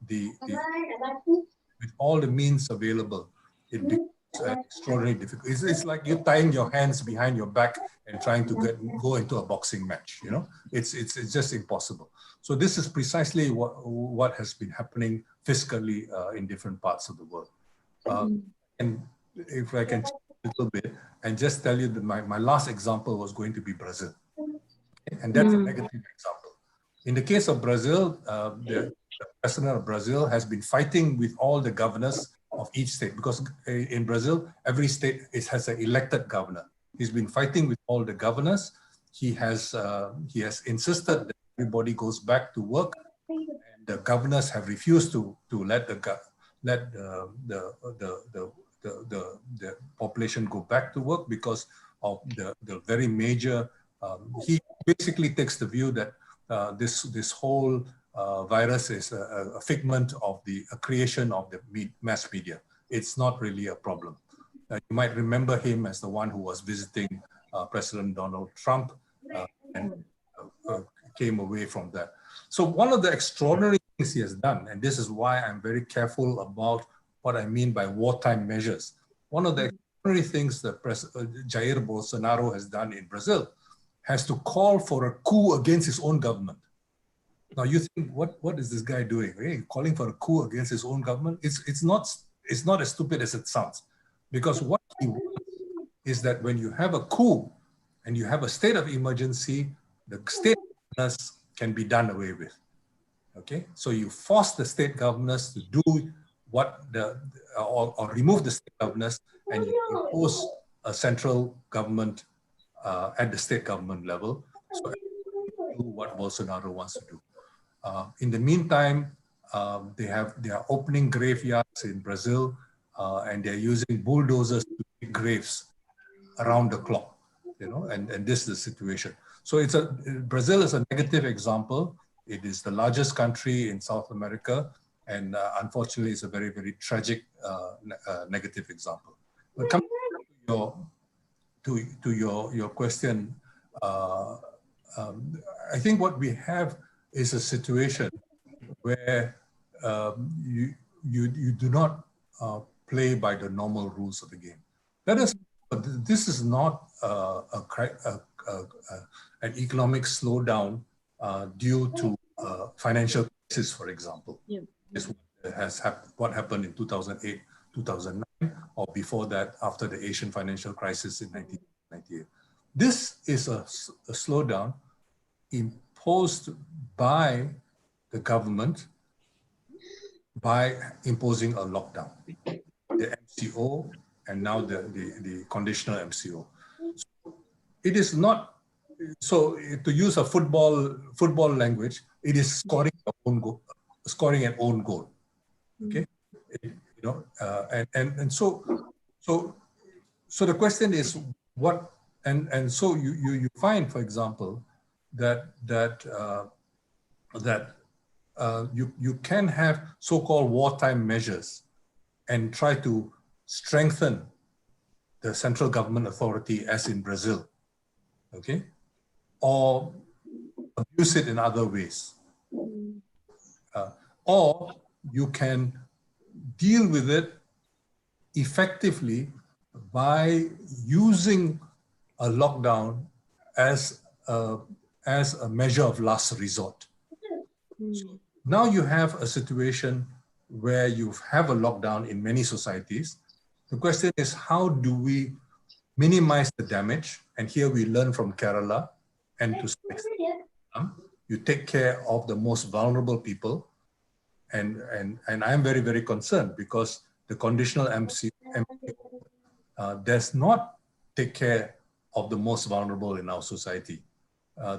with all the means available, it becomes extraordinarily difficult. It's like you're tying your hands behind your back and trying to go into a boxing match. You know, it's just impossible. So this is precisely what has been happening fiscally in different parts of the world. And if I can a little bit and just tell you that my last example was going to be Brazil. And that's a negative example. In the case of Brazil, the president of Brazil has been fighting with all the governors of each state because in Brazil, every state has an elected governor. He's been fighting with all the governors. He has insisted that everybody goes back to work, and the governors have refused to let the population go back to work because of the very major. He basically takes the view that this whole virus is a figment of the creation of the mass media. It's not really a problem. You might remember him as the one who was visiting President Donald Trump and came away from that. So one of the extraordinary things he has done, and this is why I'm very careful about what I mean by wartime measures. One of the extraordinary things that Jair Bolsonaro has done in Brazil has to call for a coup against his own government. Now you think, what is this guy doing? Hey, calling for a coup against his own government? It's not as stupid as it sounds, because what he wants is that when you have a coup and you have a state of emergency, the state governors can be done away with. Okay, so you force the state governors to do what or remove the state governors, and you impose a central government at the state government level. So do what Bolsonaro wants to do. In the meantime, they are opening graveyards in Brazil, and they're using bulldozers to dig graves around the clock. You know, and this is the situation. So Brazil is a negative example. It is the largest country in South America, and unfortunately, it's a very, very tragic negative example. But coming to your question, I think what we have is a situation where you do not play by the normal rules of the game. This is not an economic slowdown due to financial crisis, for example. Yeah. This has what happened in 2008, 2009, or before that, after the Asian financial crisis in 1998. This is a slowdown imposed by the government by imposing a lockdown, the MCO, and now the conditional MCO. So it is not. So to use a football language, it is scoring an own goal. Okay, so so the question is what, and so you find, for example, that you can have so-called wartime measures and try to strengthen the central government authority, as in Brazil, okay, or abuse it in other ways, or you can deal with it effectively by using a lockdown as a measure of last resort. So now you have a situation where you have a lockdown in many societies. The question is, how do we minimize the damage? And here we learn from Kerala, and to some extent, you take care of the most vulnerable people. And I'm very, very concerned because the conditional MCO does not take care of the most vulnerable in our society.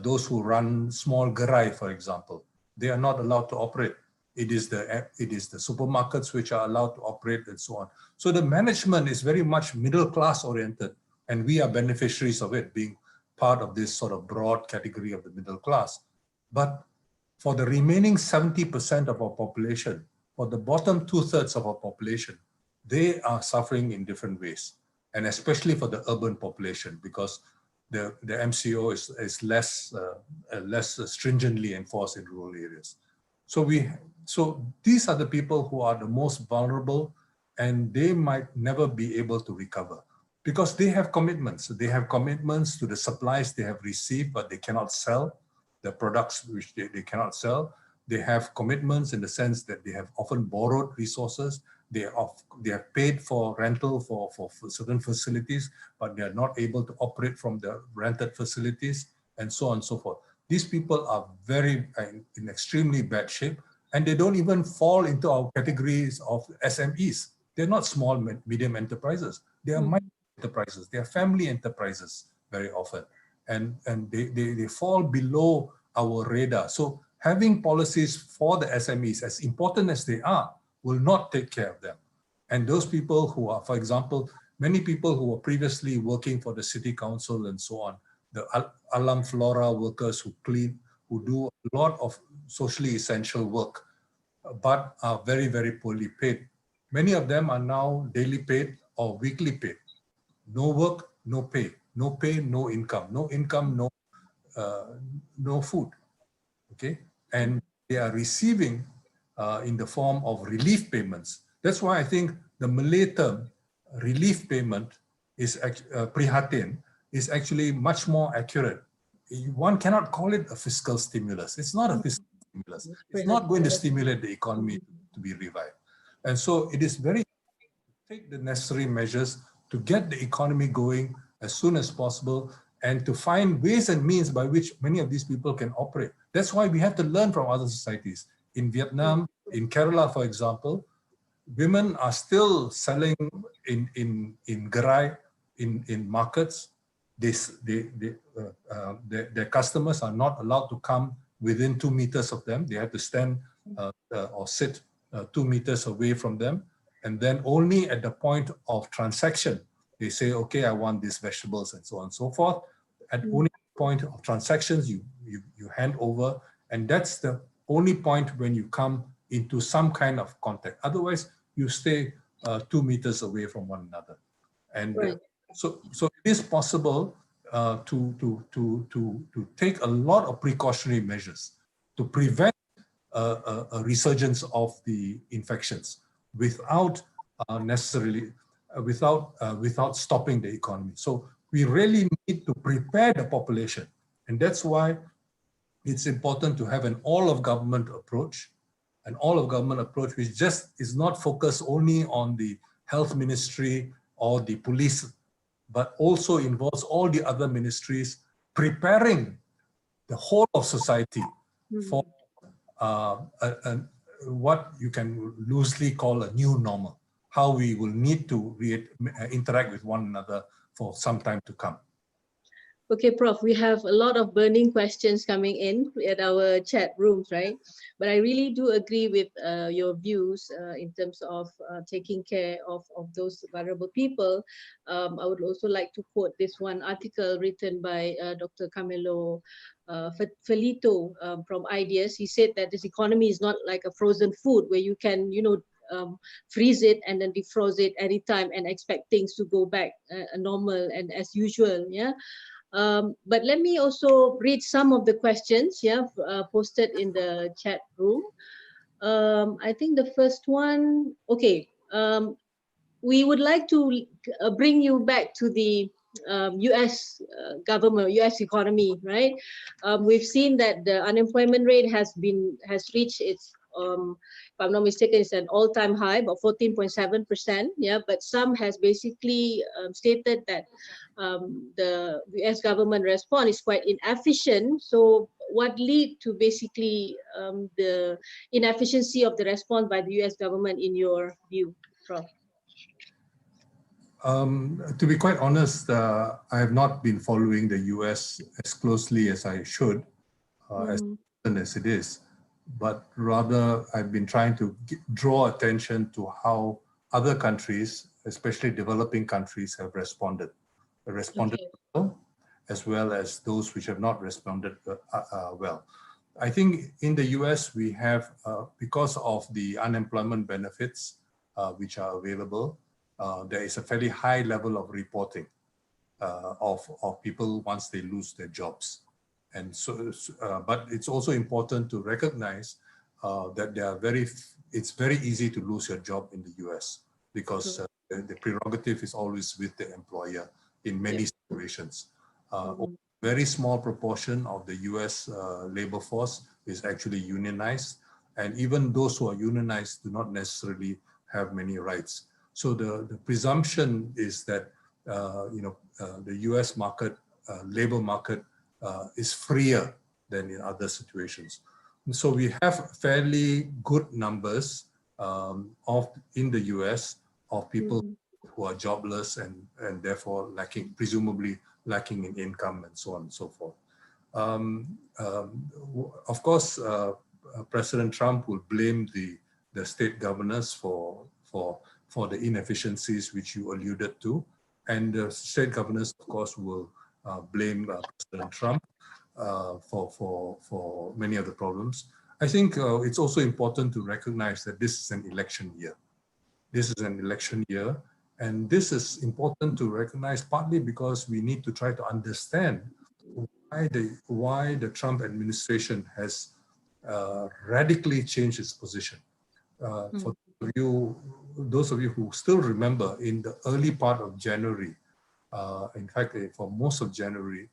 Those who run small gerai, for example, they are not allowed to operate. It is the supermarkets which are allowed to operate, and so on. So the management is very much middle class oriented, and we are beneficiaries of it, being part of this sort of broad category of the middle class. But for the remaining 70% of our population, for the bottom 2/3 of our population, they are suffering in different ways. And especially for the urban population, because the MCO is less stringently enforced in rural areas. So these are the people who are the most vulnerable, and they might never be able to recover because they have commitments. They have commitments to the supplies they have received, but they cannot sell the products which they cannot sell. They have commitments in the sense that they have often borrowed resources. They have paid for rental for certain facilities, but they are not able to operate from the rented facilities, and so on and so forth. These people are in extremely bad shape, and they don't even fall into our categories of SMEs. They're not small, medium enterprises. They are micro enterprises. They are family enterprises very often, and they fall below our radar. So having policies for the SMEs, as important as they are, will not take care of them. And those people who are, for example, many people who were previously working for the city council and so on, the alam flora workers who clean, who do a lot of socially essential work, but are very, very poorly paid. Many of them are now daily paid or weekly paid. No work, no pay. No pay, no income. No income, no food. Okay, and they are receiving in the form of relief payments. That's why I think the Malay term relief payment is prihatin is actually much more accurate. One cannot call it a fiscal stimulus. It's not a fiscal stimulus. It's not going to stimulate the economy to be revived. And so it is very important to take the necessary measures to get the economy going as soon as possible and to find ways and means by which many of these people can operate. That's why we have to learn from other societies. In Vietnam, in Kerala, for example, women are still selling in gerai, in markets. Their customers are not allowed to come within 2 meters of them. They have to stand or sit 2 meters away from them. And then only at the point of transaction, they say, okay, I want these vegetables and so on and so forth. At only point of transactions, you hand over, and that's the only point when you come into some kind of contact. Otherwise, you stay 2 meters away from one another. And so it is possible to take a lot of precautionary measures to prevent a resurgence of the infections without necessarily without stopping the economy. So we really need to prepare the population, and that's why it's important to have an all-of-government approach, which just is not focused only on the health ministry or the police, but also involves all the other ministries, preparing the whole of society for what you can loosely call a new normal, how we will need to interact with one another for some time to come. Okay, Prof, we have a lot of burning questions coming in at our chat rooms, right? But I really do agree with your views in terms of taking care of those vulnerable people. I would also like to quote this one article written by Dr. Camilo Felito from Ideas. He said that this economy is not like a frozen food where you can, freeze it and then defrost it anytime and expect things to go back normal and as usual. Yeah. But let me also read some of the questions, posted in the chat room. I think the first one, okay. We would like to bring you back to the U.S. Government, U.S. economy, right? We've seen that the unemployment rate has reached its, if I'm not mistaken, it's an all-time high, about 14.7%. Yeah, but some has basically stated that the U.S. government response is quite inefficient. So, what lead to basically the inefficiency of the response by the U.S. government in your view, Prof? To be quite honest, I have not been following the US as closely as I should, as often as it is, but rather I've been trying to draw attention to how other countries, especially developing countries, have responded well, as well as those which have not responded well. I think in the US we have, because of the unemployment benefits which are available, there is a fairly high level of reporting of people once they lose their jobs. And so, but it's also important to recognize that it's very easy to lose your job in the US because the prerogative is always with the employer in many situations. A very small proportion of the US labor force is actually unionized. And even those who are unionized do not necessarily have many rights. So the presumption is that the U.S. market, labor market, is freer than in other situations. And so we have fairly good numbers in the U.S. of people who are jobless and therefore presumably lacking in income and so on and so forth. Of course, President Trump will blame the state governors for the inefficiencies which you alluded to. And the state governors, of course, will blame President Trump for many of the problems. I think it's also important to recognize that this is an election year. This is an election year. And this is important to recognize partly because we need to try to understand why the Trump administration has radically changed its position. For those of you who still remember, in the early part of January, in fact, for most of January,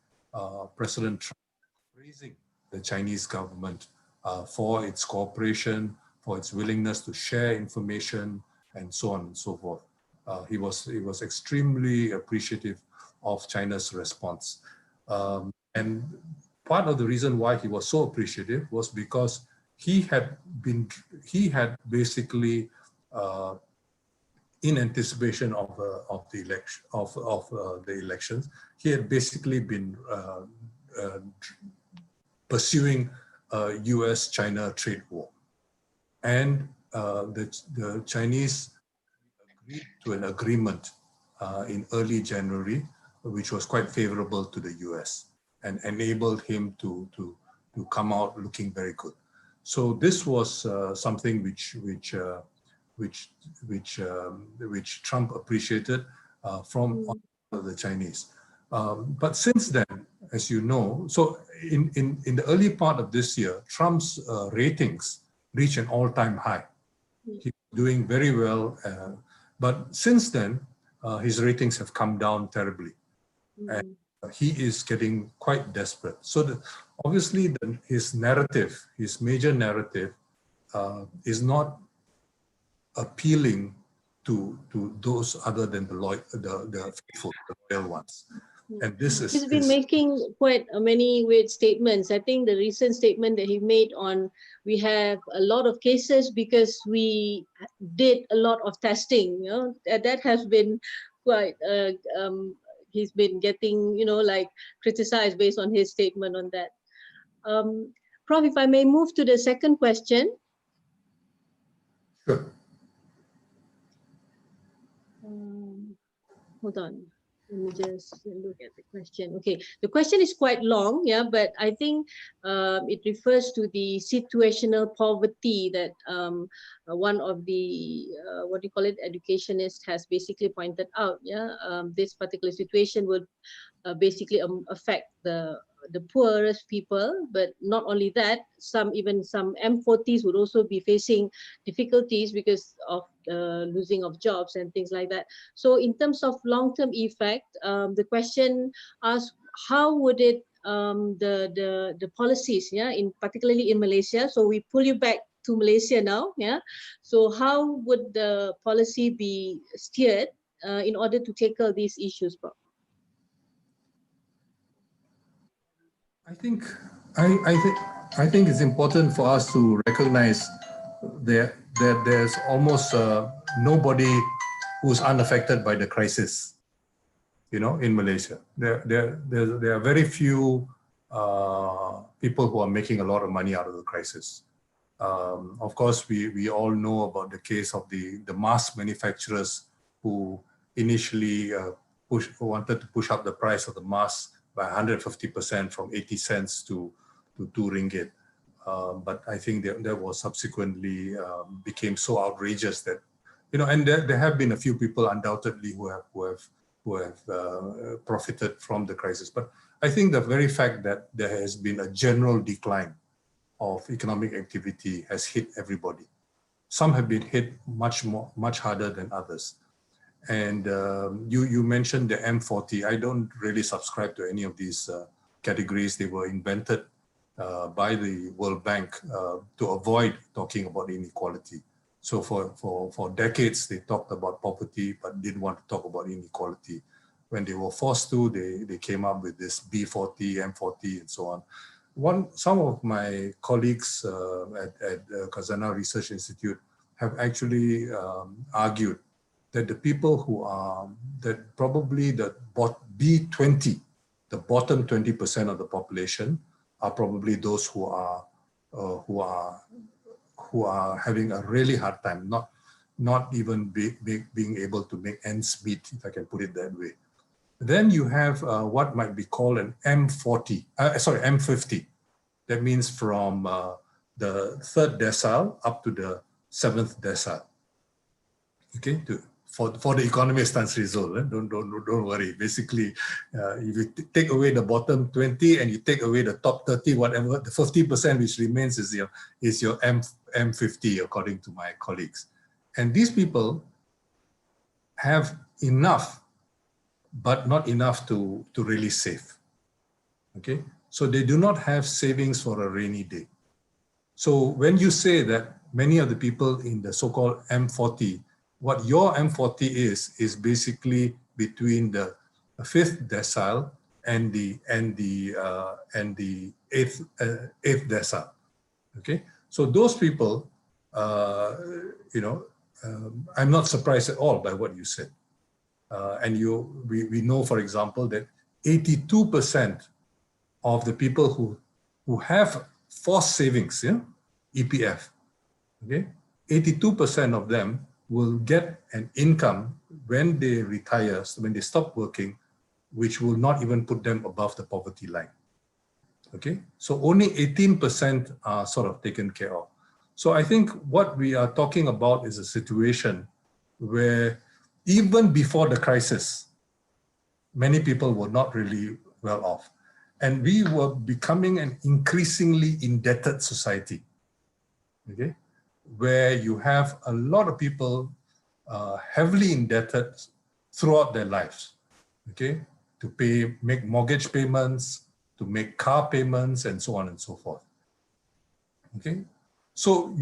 President Trump praising the Chinese government for its cooperation, for its willingness to share information, and so on and so forth. He was extremely appreciative of China's response. And part of the reason why he was so appreciative was because he had basically, in anticipation of the elections, he had basically been pursuing a U.S.-China trade war, and the Chinese agreed to an agreement in early January, which was quite favorable to the U.S. and enabled him to come out looking very good. So this was something which Trump appreciated from the Chinese. But since then, as you know, so in the early part of this year, Trump's ratings reached an all-time high. He's doing very well, but since then, his ratings have come down terribly, and he is getting quite desperate. So obviously, his major narrative, is not appealing to those other than the faithful, the loyal ones. And this is... He's been making quite many weird statements. I think the recent statement that he made on, we have a lot of cases because we did a lot of testing, that has been quite, he's been getting, like criticized based on his statement on that. Prof, if I may move to the second question. Sure. Hold on. Let me just look at the question. Okay, the question is quite long, yeah, but I think it refers to the situational poverty that one of the, what do you call it, educationists has basically pointed out, yeah. This particular situation would basically affect the poorest people, but not only that, even some M40s would also be facing difficulties because of losing of jobs and things like that. So in terms of long-term effect, the question asks, how would it the policies, yeah, particularly in Malaysia. So we pull you back to Malaysia now, yeah. So how would the policy be steered in order to tackle these issues, Prof? I think it's important for us to recognize that there's almost nobody who's unaffected by the crisis, in Malaysia. There are very few people who are making a lot of money out of the crisis. Of course, we all know about the case of the mask manufacturers who initially wanted to push up the price of the mask by 150% from 80 cents to 2 ringgit. But I think that was subsequently became so outrageous that, and there have been a few people undoubtedly who have profited from the crisis. But I think the very fact that there has been a general decline of economic activity has hit everybody. Some have been hit much harder than others. And you mentioned the M40. I don't really subscribe to any of these categories. They were invented by the World Bank to avoid talking about inequality. So for decades, they talked about poverty, but didn't want to talk about inequality. When they were forced to, they came up with this B40, M40, and so on. Some of my colleagues at Khazanah Research Institute have actually argued that the people who are, that probably the B20, the bottom 20% of the population, are probably those who are having a really hard time, not even being able to make ends meet, if I can put it that way. Then you have what might be called an M50. That means from the 3rd decile up to the 7th decile. Okay, for the economist Tan Sri Zul, don't worry. Basically, if you take away the bottom 20 and you take away the top 30, whatever, the 50% which remains is your M50, according to my colleagues. And these people have enough, but not enough to really save. Okay, so they do not have savings for a rainy day. So when you say that many of the people in the so-called M40, what your M40 is basically between the 5th decile and the 8th decile. Okay, so those people, I'm not surprised at all by what you said. And we know, for example, that 82% of the people who have forced savings, EPF, okay, 82% of them will get an income when they retire, so when they stop working, which will not even put them above the poverty line. Okay, so only 18% are sort of taken care of. So I think what we are talking about is a situation where even before the crisis, many people were not really well off. And we were becoming an increasingly indebted society, okay, where you have a lot of people heavily indebted throughout their lives, okay, to make mortgage payments, to make car payments, and so on and so forth. Okay, so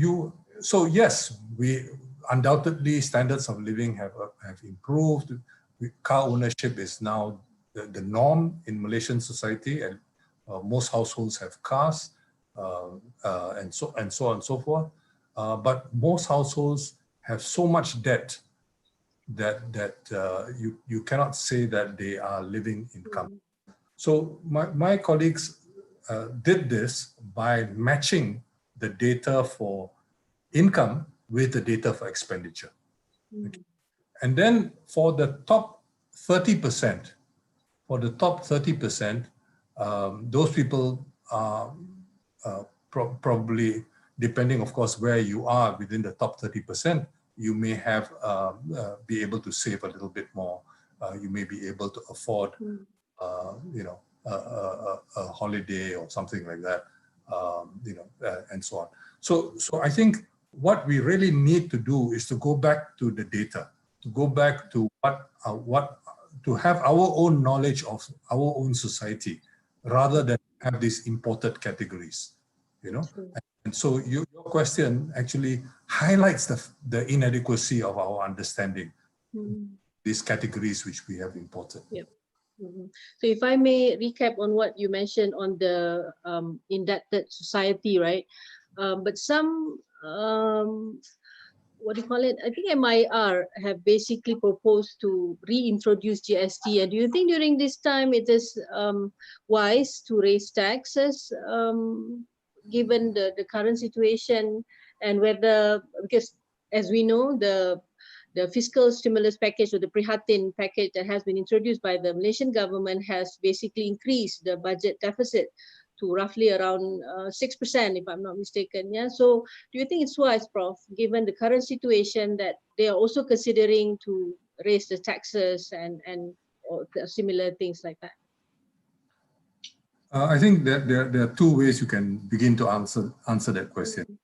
yes, we undoubtedly standards of living have improved. Car ownership is now the norm in Malaysian society, and most households have cars, and so on and so forth. But most households have so much debt you cannot say that they are living income. So my colleagues did this by matching the data for income with the data for expenditure. Okay. And then for the top 30%, those people are probably, depending of course where you are within the top 30%, you may have be able to save a little bit more. You may be able to afford, a holiday or something like that, and so on. So I think what we really need to do is to go back to the data, to go back to to have our own knowledge of our own society, rather than have these imported categories, And so your question actually highlights the inadequacy of our understanding, these categories which we have imported. Yep. So if I may recap on what you mentioned on the indebted society, right? But some, what do you call it? I think MIR have basically proposed to reintroduce GST. And do you think during this time it is wise to raise taxes, given the current situation, and whether, because as we know, the fiscal stimulus package, or the Prihatin package that has been introduced by the Malaysian government, has basically increased the budget deficit to roughly around 6%, if I'm not mistaken. Yeah. So do you think it's wise, Prof, given the current situation, that they are also considering to raise the taxes and or similar things like that? I think that there are two ways you can begin to answer that question.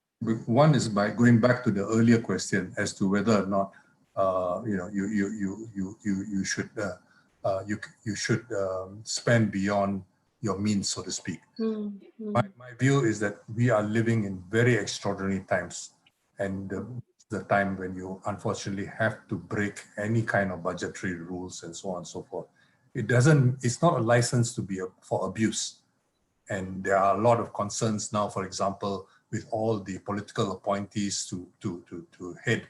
One is by going back to the earlier question as to whether or not you should spend beyond your means, so to speak. My view is that we are living in very extraordinary times, and the time when you unfortunately have to break any kind of budgetary rules and so on and so forth. It's not a license to be for abuse. And there are a lot of concerns now, for example, with all the political appointees to head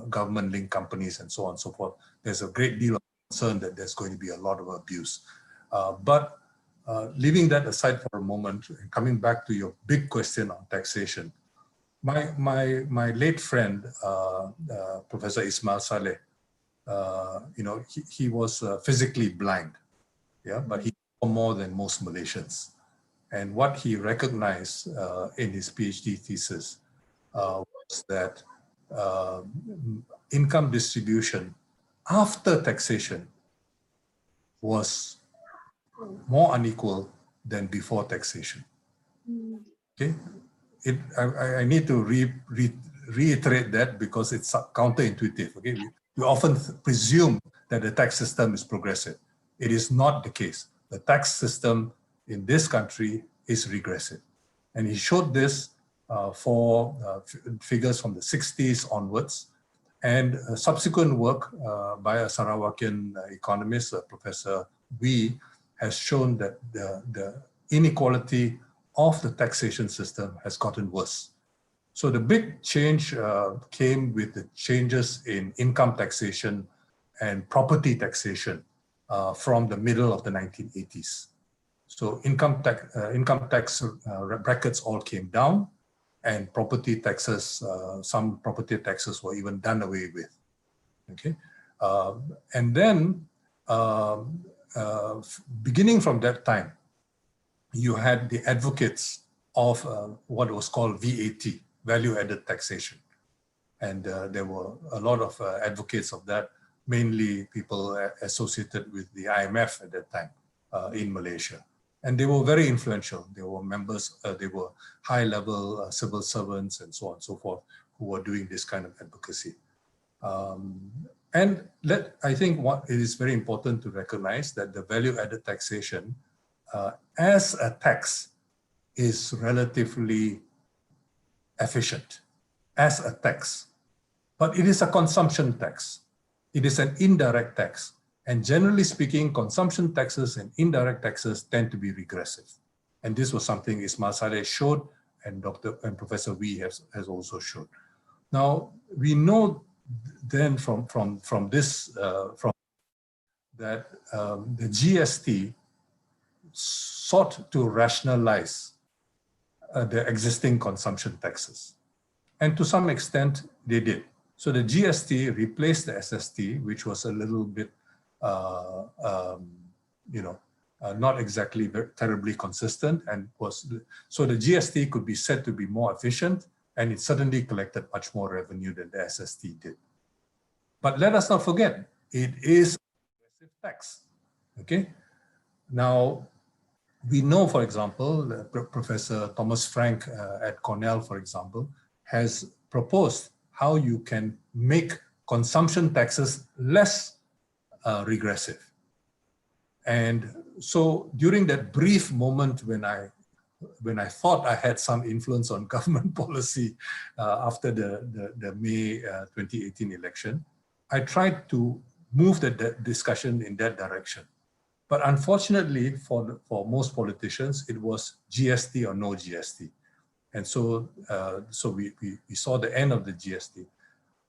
government-linked companies and so on and so forth. There's a great deal of concern that there's going to be a lot of abuse. But leaving that aside for a moment, and coming back to your big question on taxation, my late friend, Professor Ismail Saleh, he was physically blind, but he saw more than most Malaysians. And what he recognized in his PhD thesis was that income distribution after taxation was more unequal than before taxation. Okay, I need to reiterate that because it's counterintuitive. Okay, we often presume that the tax system is progressive. It is not the case. The tax system in this country is regressive. And he showed this for figures from the 60s onwards, and subsequent work by a Sarawakian economist, Professor Wee, has shown that the inequality of the taxation system has gotten worse. So the big change came with the changes in income taxation and property taxation from the middle of the 1980s. So income tax brackets all came down, and property taxes, some property taxes were even done away with. Okay, and then beginning from that time, you had the advocates of what was called VAT, value-added taxation, and there were a lot of advocates of that, mainly people associated with the IMF at that time in Malaysia. And they were very influential. They were members, they were high-level civil servants and so on and so forth who were doing this kind of advocacy. And I think what it is very important to recognize that the value-added taxation as a tax is relatively efficient as a tax, but it is a consumption tax. It is an indirect tax. And generally speaking, consumption taxes and indirect taxes tend to be regressive. And this was something Ismail Saleh showed, and Professor Wee has also showed. Now, we know then from this, from that the GST sought to rationalize the existing consumption taxes. And to some extent, they did. So the GST replaced the SST, which was a little bit, not exactly very, terribly consistent, and so the GST could be said to be more efficient, and it certainly collected much more revenue than the SST did. But let us not forget, it is a progressive tax. Okay. Now, we know, for example, Professor Thomas Frank at Cornell, for example, has proposed how you can make consumption taxes less regressive. And so during that brief moment when I thought I had some influence on government policy after the May 2018 election, I tried to move the discussion in that direction. But unfortunately, for most politicians, it was GST or no GST. And so, we saw the end of the GST.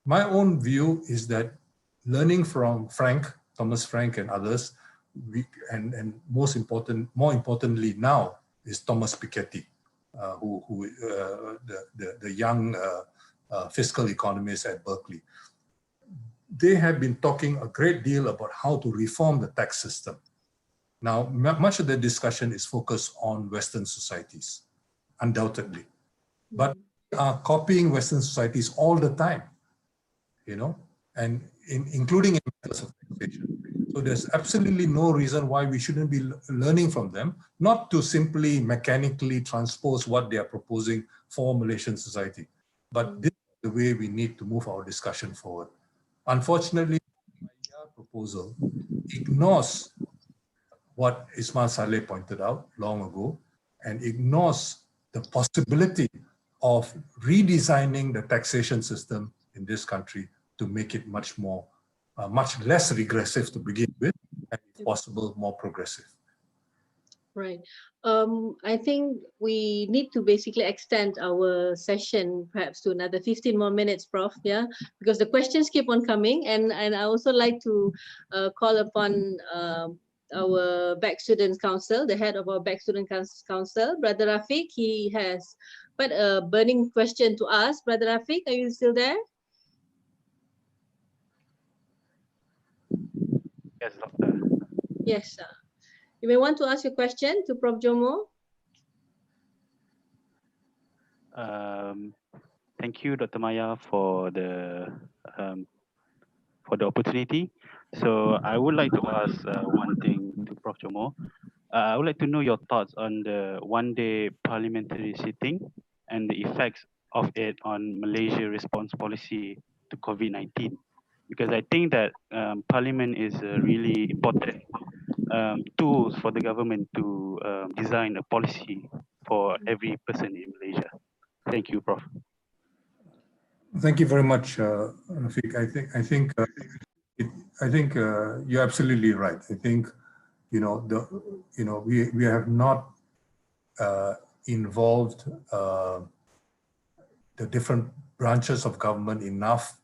My own view is that learning from Thomas Frank and others, and more importantly now, is Thomas Piketty, the young fiscal economist at Berkeley. They have been talking a great deal about how to reform the tax system. Now, much of the discussion is focused on Western societies, undoubtedly. But we are copying Western societies all the time, and including in matters of taxation. So there's absolutely no reason why we shouldn't be learning from them, not to simply mechanically transpose what they are proposing for Malaysian society. But this is the way we need to move our discussion forward. Unfortunately, the proposal ignores what Ismail Saleh pointed out long ago, and ignores the possibility of redesigning the taxation system in this country to make it much less regressive to begin with, and if possible, more progressive. Right. I think we need to basically extend our session perhaps to another 15 more minutes, Prof. Yeah, because the questions keep on coming, and I also like to call upon our Back Students Council, the head of our Back Student Council, Brother Rafiq. He has quite a burning question to ask. Brother Rafiq, are you still there? Yes, Doctor. Yes. You may want to ask your question to Prof. Jomo. Thank you, Dr. Maya, for the opportunity. So I would like to ask one thing to Prof. Jomo. I would like to know your thoughts on the one-day parliamentary sitting and the effects of it on Malaysia response policy to COVID-19. Because I think that Parliament is a really important tools for the government to design a policy for every person in Malaysia. Thank you, Prof. Thank you very much, Rafiq. I think you're absolutely right. I think we have not involved the different branches of government enough.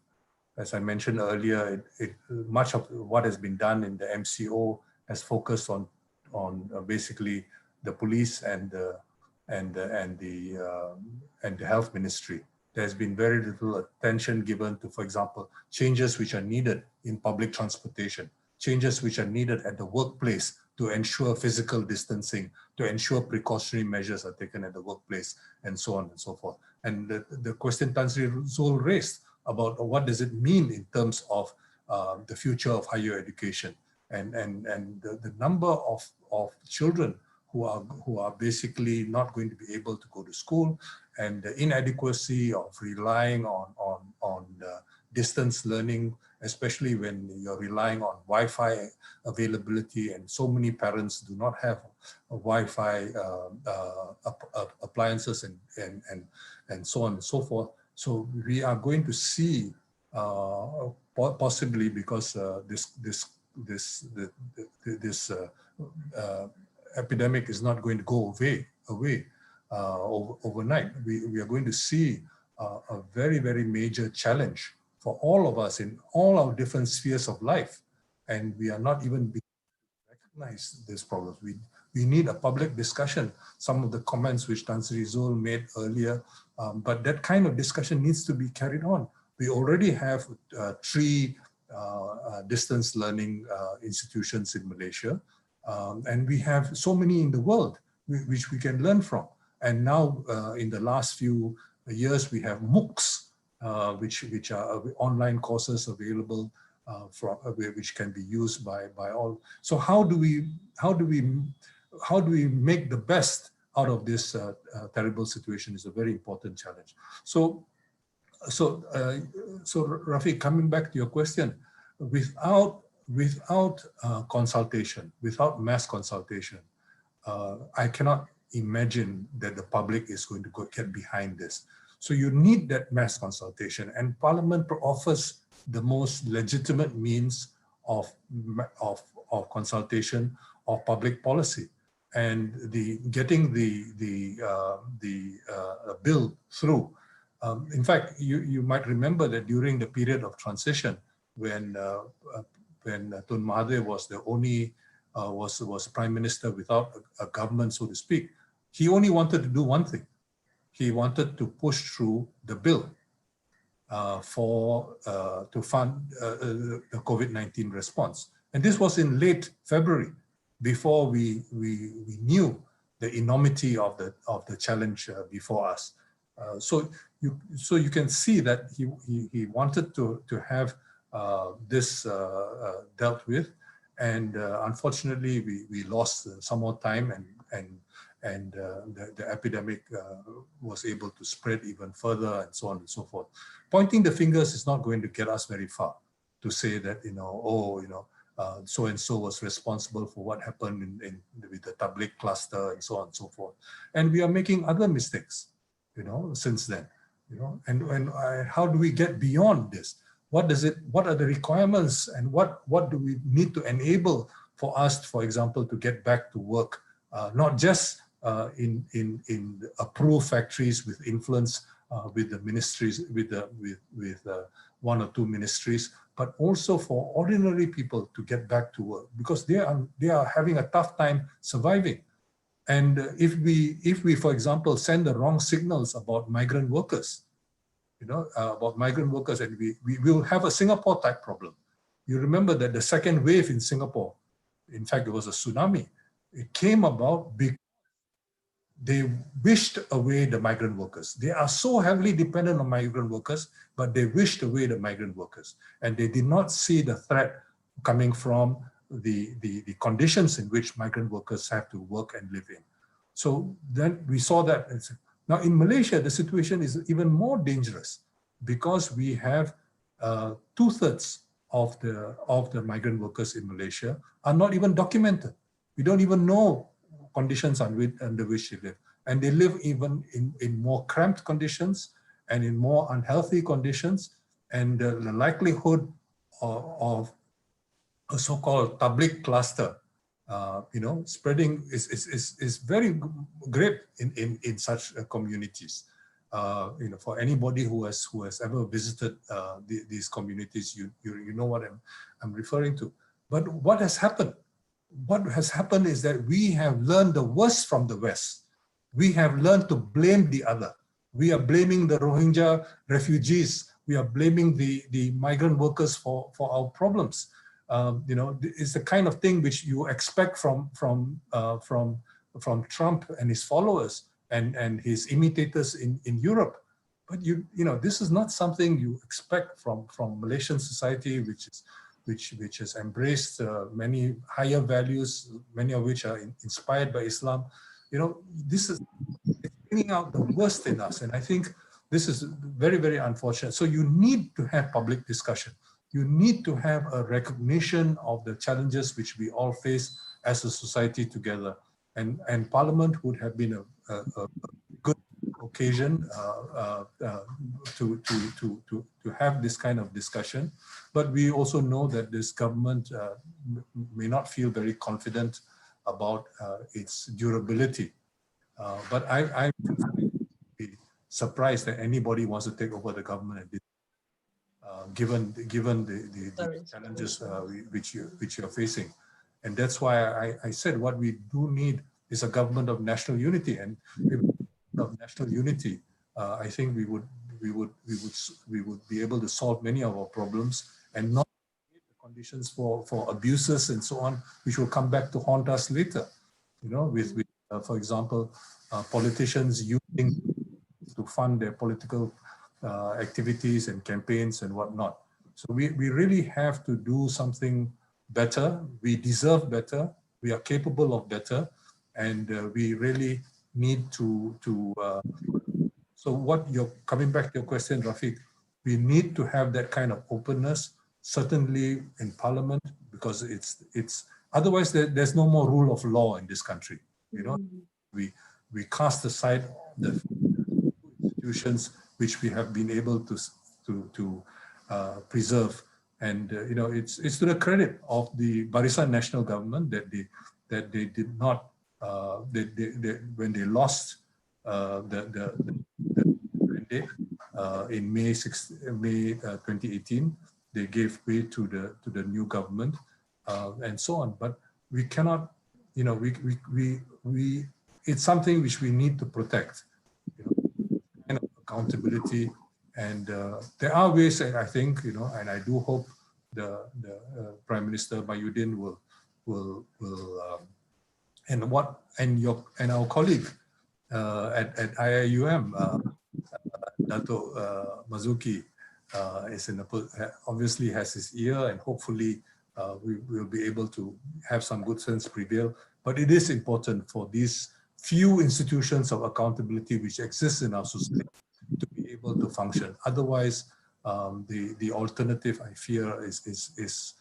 As I mentioned earlier, much of what has been done in the MCO has focused on basically the police and the health ministry. There's been very little attention given to, for example, changes which are needed in public transportation, changes which are needed at the workplace to ensure physical distancing, to ensure precautionary measures are taken at the workplace, and so on and so forth. And the question Tan Sri Zul raised about what does it mean in terms of the future of higher education, and the number of children who are basically not going to be able to go to school, and the inadequacy of relying on distance learning, especially when you're relying on Wi-Fi availability, and so many parents do not have Wi-Fi appliances and so on and so forth. So we are going to see possibly, because this epidemic is not going to go away overnight. We are going to see a very, very major challenge for all of us in all our different spheres of life. And we are not even recognize these problems. We need a public discussion. Some of the comments which Tan Sri Zul made earlier, but that kind of discussion needs to be carried on. We already have 3 distance learning institutions in Malaysia, and we have so many in the world which we can learn from. And now in the last few years, we have MOOCs, which are online courses available which can be used by all. So how do we make the best out of this terrible situation is a very important challenge. So Rafiq, coming back to your question, without consultation, without mass consultation, I cannot imagine that the public is going to get behind this. So you need that mass consultation, and Parliament offers the most legitimate means of consultation of public policy, and getting the bill through. In fact, you might remember that during the period of transition, when Tun Mahathir was the only was Prime Minister without a government, so to speak, he only wanted to do one thing. He wanted to push through the bill to fund the COVID-19 response. And this was in late February, before we knew the enormity of the challenge before us. So you can see that he wanted to have this dealt with, and unfortunately we lost some more time, and the epidemic was able to spread even further, and so on and so forth. Pointing the fingers is not going to get us very far, to say that, so-and-so was responsible for what happened with the Tabligh cluster, and so on and so forth. And we are making other mistakes, since then, and how do we get beyond this? What are the requirements, and what do we need to enable for us, for example, to get back to work, not just in approved factories with influence with the ministries, with 1 or 2 ministries, but also for ordinary people to get back to work, because they are having a tough time surviving. And if we, for example, send the wrong signals about migrant workers, and we will have a Singapore type problem. You remember that the second wave in Singapore, in fact, it was a tsunami. It came about because they wished away the migrant workers. They are so heavily dependent on migrant workers, but they wished away the migrant workers. And they did not see the threat coming from the conditions in which migrant workers have to work and live in. So then we saw that. Now in Malaysia, the situation is even more dangerous, because we have 2/3 of the migrant workers in Malaysia are not even documented. We don't even know conditions under which they live. And they live even in more cramped conditions and in more unhealthy conditions. And the likelihood of a so-called Tabligh cluster, spreading is very great in such communities. For anybody who has ever visited these communities, you know what I'm referring to. But what has happened? What has happened is that we have learned the worst from the West. We have learned to blame the other. We are blaming the Rohingya refugees. We are blaming the migrant workers for our problems. It's the kind of thing which you expect from Trump and his followers and his imitators in Europe. But this is not something you expect from Malaysian society, which has embraced many higher values, many of which are inspired by Islam. This is bringing out the worst in us, and I think this is very, very unfortunate. So you need to have public discussion. You need to have a recognition of the challenges which we all face as a society together, and Parliament would have been a good occasion to have this kind of discussion. But we also know that this government may not feel very confident about its durability. But I'm surprised that anybody wants to take over the government at this. given the challenges which you're facing. And that's why I said what we do need is a government of national unity. And of national unity, I think we would be able to solve many of our problems and not create the conditions for abuses and so on, which will come back to haunt us later. You know, with for example, politicians using to fund their political activities and campaigns and whatnot. So we really have to do something better. We deserve better. We are capable of better, and we really need to. So what you're coming back to your question, Rafiq, we need to have that kind of openness, certainly in Parliament, because it's otherwise there's no more rule of law in this country. You know, we cast aside the institutions which we have been able to preserve, and you know, it's to the credit of the Barisan National Government that they did not when they lost the mandate in May 2018, they gave way to the new government and so on. But we cannot, you know, we it's something which we need to protect. You know, kind of accountability, and there are ways, I think, you know, and I do hope the Prime Minister Mahyudin will and our colleague at IIUM, Dato Mazuki, is obviously has his ear, and hopefully we will be able to have some good sense prevail. But it is important for these few institutions of accountability which exist in our society to be able to function. Otherwise, the alternative, I fear, is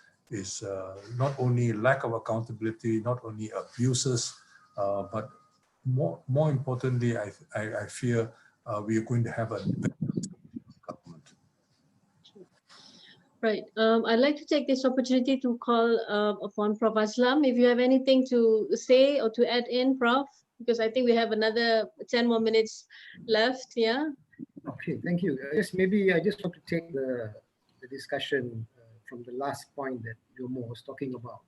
not only lack of accountability, not only abuses, but more importantly, I fear we are going to have a government. Right. I'd like to take this opportunity to call upon Prof. Aslam. If you have anything to say or to add in, Prof, because I think we have another 10 more minutes left. Yeah. Okay, thank you. Yes, maybe I just want to take the discussion from the last point that Jomo was talking about.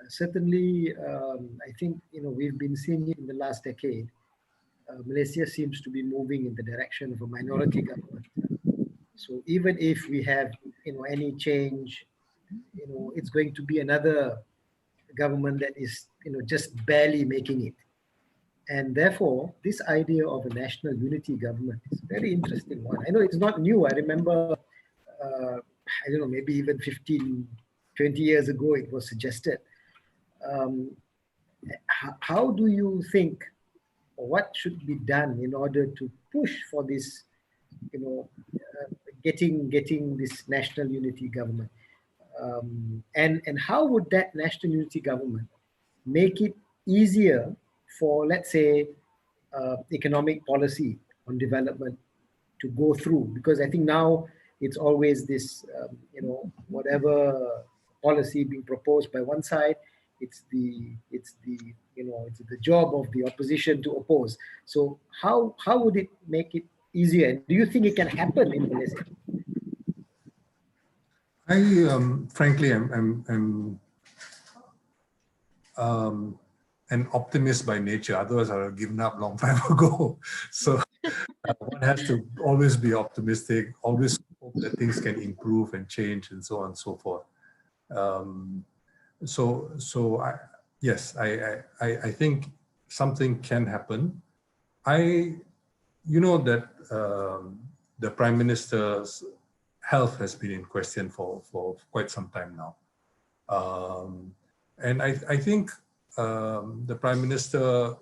Certainly, I think, you know, we've been seeing it in the last decade. Malaysia seems to be moving in the direction of a minority government. So even if we have, you know, any change, you know, it's going to be another government that is, you know, just barely making it. And therefore, this idea of a national unity government is a very interesting one. I know it's not new. I remember, I don't know, maybe even 15, 20 years ago, it was suggested. How do you think, or what should be done in order to push for this, you know, getting this national unity government? And how would that national unity government make it easier for, let's say, economic policy on development to go through? Because I think now it's always this, you know, whatever policy being proposed by one side, it's the job of the opposition to oppose. So how would it make it easier? Do you think it can happen in Malaysia? I frankly am an optimist by nature. Otherwise, I would have given up long time ago. So one has to always be optimistic, always hope that things can improve and change, and so on and so forth. I think something can happen. You know that the Prime Minister's health has been in question for quite some time now, and I think the Prime Minister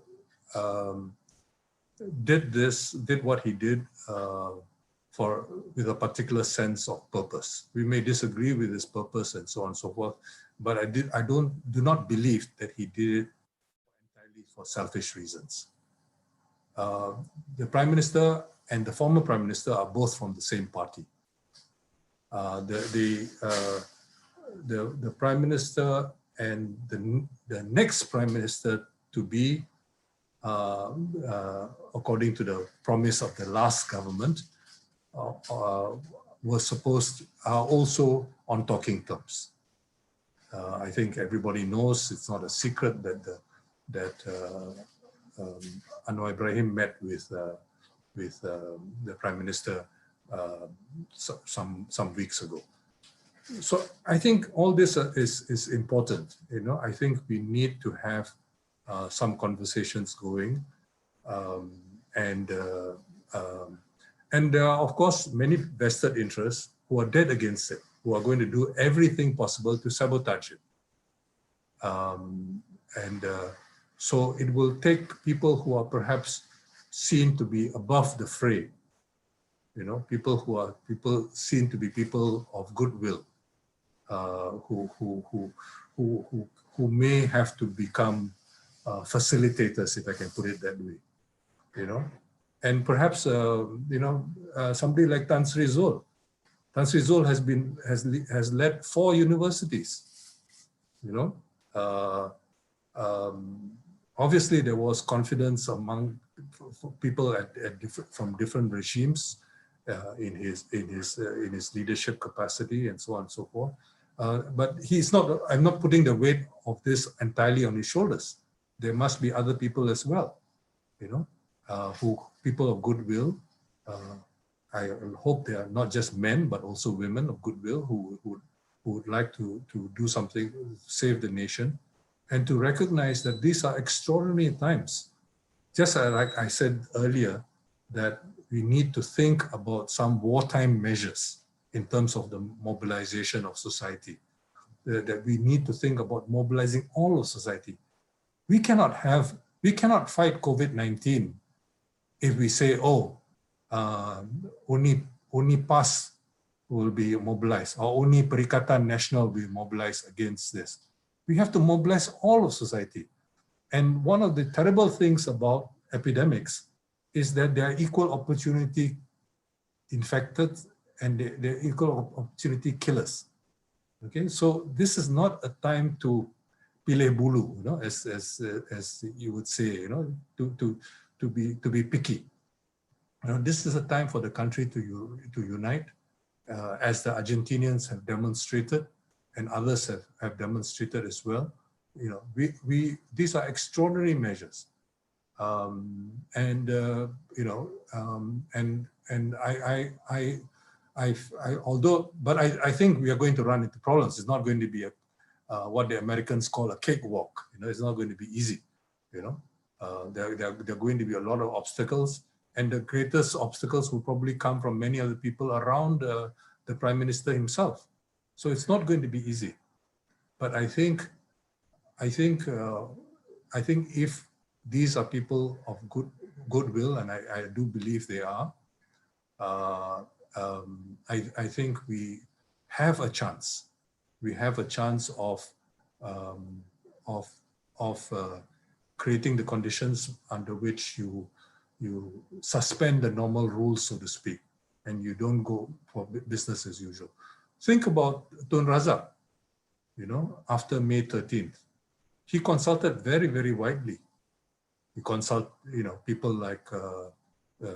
did what he did with a particular sense of purpose. We may disagree with his purpose and so on and so forth, but I do not believe that he did it entirely for selfish reasons. The Prime Minister and the former Prime Minister are both from the same party. The Prime Minister and the next Prime Minister to be, according to the promise of the last government, are also on talking terms. I think everybody knows, it's not a secret that Anwar Ibrahim met with the Prime Minister some weeks ago. So I think all this is important. You know, I think we need to have some conversations going, and there are, of course, many vested interests who are dead against it, who are going to do everything possible to sabotage it. So it will take people who are perhaps seen to be above the fray, you know, people seen to be people of goodwill, who may have to become facilitators, if I can put it that way, you know. And perhaps somebody like Tan Sri Zul. Tan Sri Zul has led 4 universities, you know. Obviously, there was confidence among people from different regimes in his leadership capacity and so on and so forth. But he's not. I'm not putting the weight of this entirely on his shoulders. There must be other people as well, you know, people of goodwill. I hope they are not just men, but also women of goodwill who would like to do something, save the nation, and to recognize that these are extraordinary times. Just like I said earlier, that we need to think about some wartime measures in terms of the mobilization of society, that we need to think about mobilizing all of society. We cannot fight COVID-19 if we say, oh, only PAS will be mobilized, or only Perikatan Nasional will be mobilized against this. We have to mobilize all of society. And one of the terrible things about epidemics is that they are equal opportunity infected and they're equal opportunity killers. Okay, so this is not a time to pilih bulu, you know, as you would say, you know, to be picky. You know, this is a time for the country to unite, as the Argentinians have demonstrated, and others have demonstrated as well. You know, these are extraordinary measures, and I think we are going to run into problems. It's not going to be what the Americans call a cakewalk. You know, it's not going to be easy. You know, there are going to be a lot of obstacles, and the greatest obstacles will probably come from many other people around the Prime Minister himself. So it's not going to be easy. But I think if these are people of goodwill, and I do believe they are, I think we have a chance. We have a chance of creating the conditions under which you suspend the normal rules, so to speak, and you don't go for business as usual. Think about Tun Razak, you know, after May 13th. He consulted very, very widely. He consulted, you know, people like,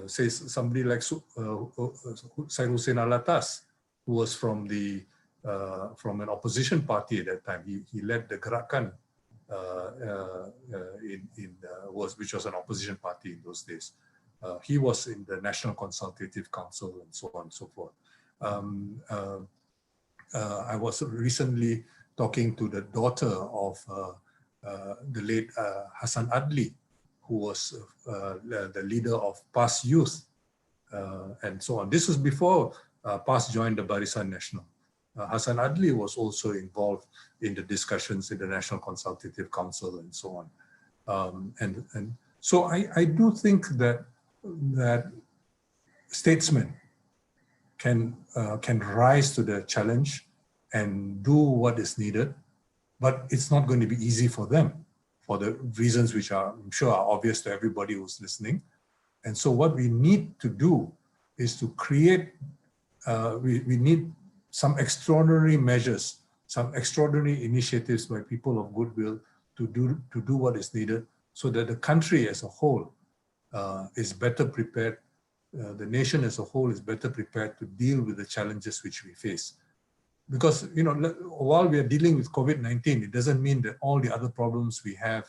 say somebody like Syed Hussein Alatas, who was from an opposition party at that time. He led the Gerakan, which was an opposition party in those days. He was in the National Consultative Council and so on and so forth. I was recently talking to the daughter of the late Hassan Adli, who was the leader of PAS Youth, and so on. This was before PAS joined the Barisan Nasional. Hassan Adli was also involved in the discussions in the National Consultative Council and so on. And so I do think that statesmen can rise to the challenge and do what is needed, but it's not going to be easy for them for the reasons which are, I'm sure, are obvious to everybody who's listening. And so what we need to do is to create, we need some extraordinary measures, some extraordinary initiatives by people of goodwill to do what is needed so that the country as a whole is better prepared the nation as a whole is better prepared to deal with the challenges which we face. Because, you know, while we are dealing with COVID-19, it doesn't mean that all the other problems we have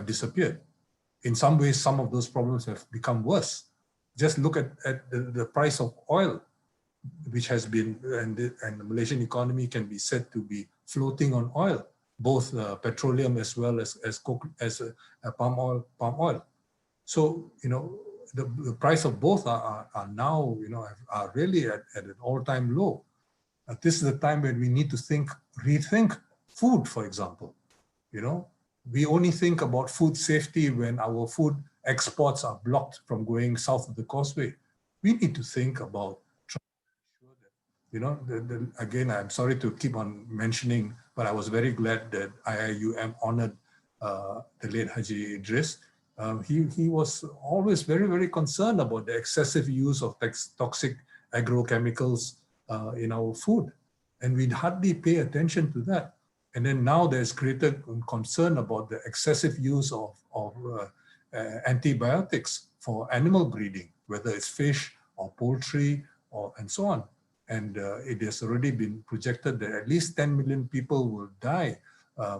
disappeared. In some ways, some of those problems have become worse. Just look at the price of oil, which has been, and the Malaysian economy can be said to be floating on oil, both petroleum as well as palm oil. So, you know, the price of both are now, you know, are really at an all-time low. This is the time when we need to rethink food, for example. You know, we only think about food safety when our food exports are blocked from going south of the causeway. We need to think about trying to ensure that, you know, again, I'm sorry to keep on mentioning, but I was very glad that IIUM honored the late Haji Idris. He was always very, very concerned about the excessive use of toxic agrochemicals in our food. And we'd hardly pay attention to that. And then now there's greater concern about the excessive use of antibiotics for animal breeding, whether it's fish or poultry and so on. And it has already been projected that at least 10 million people will die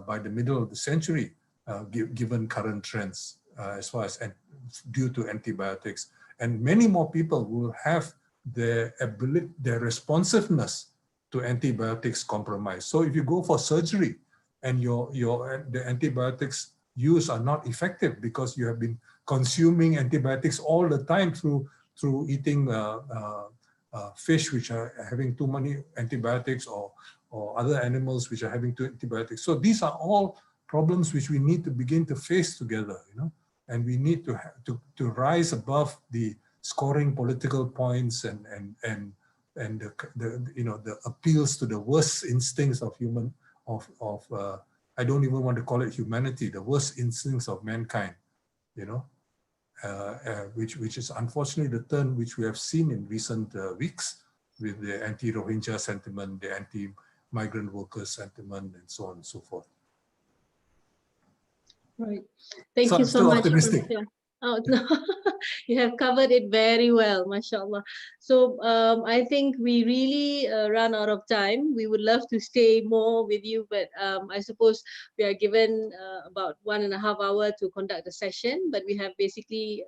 by the middle of the century, given current trends as far as due to antibiotics. And many more people will have their responsiveness to antibiotics compromised. So if you go for surgery and the antibiotics used are not effective because you have been consuming antibiotics all the time through eating fish which are having too many antibiotics, or other animals which are having too antibiotics. So these are all problems which we need to begin to face together, you know, and we need to rise above the scoring political points and the appeals to the worst instincts of I don't even want to call it humanity, the worst instincts of mankind, you know, which is unfortunately the turn which we have seen in recent weeks with the anti-Rohingya sentiment, the anti-migrant workers sentiment, and so on and so forth. Right. Thank you so still much. Optimistic. Oh, no, you have covered it very well, mashallah. So I think we really run out of time. We would love to stay more with you, but I suppose we are given about 1.5 hours to conduct the session, but we have basically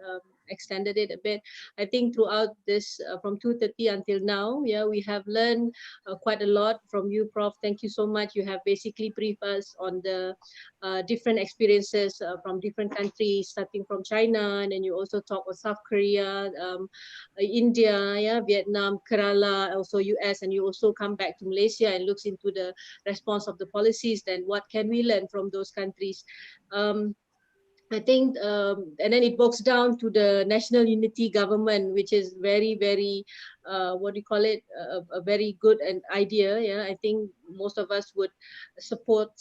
extended it a bit. I think throughout this, from 2:30 until now, yeah, we have learned quite a lot from you, Prof. Thank you so much. You have basically briefed us on the different experiences from different countries, starting from China, and then you also talk about South Korea, India, yeah, Vietnam, Kerala, also US, and you also come back to Malaysia and looks into the response of the policies. Then what can we learn from those countries? I think, and then it boils down to the national unity government, which is very, very, what do you call it, a very good idea. Yeah, I think most of us would support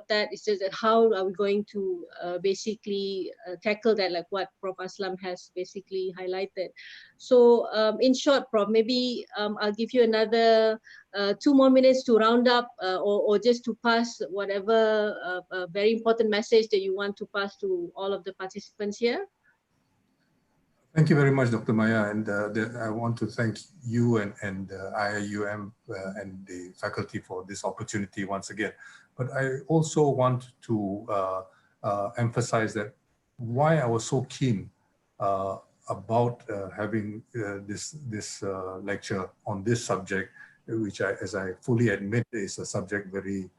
that. It's just that how are we going to basically tackle that, like what Prof. Aslam has basically highlighted. So in short, Prof, maybe I'll give you another 2 more minutes to round up or just to pass whatever very important message that you want to pass to all of the participants here. Thank you very much, Dr. Maya, and I want to thank you and IIUM and the faculty for this opportunity once again. But I also want to emphasize that why I was so keen about having this lecture on this subject, which as I fully admit, is a subject very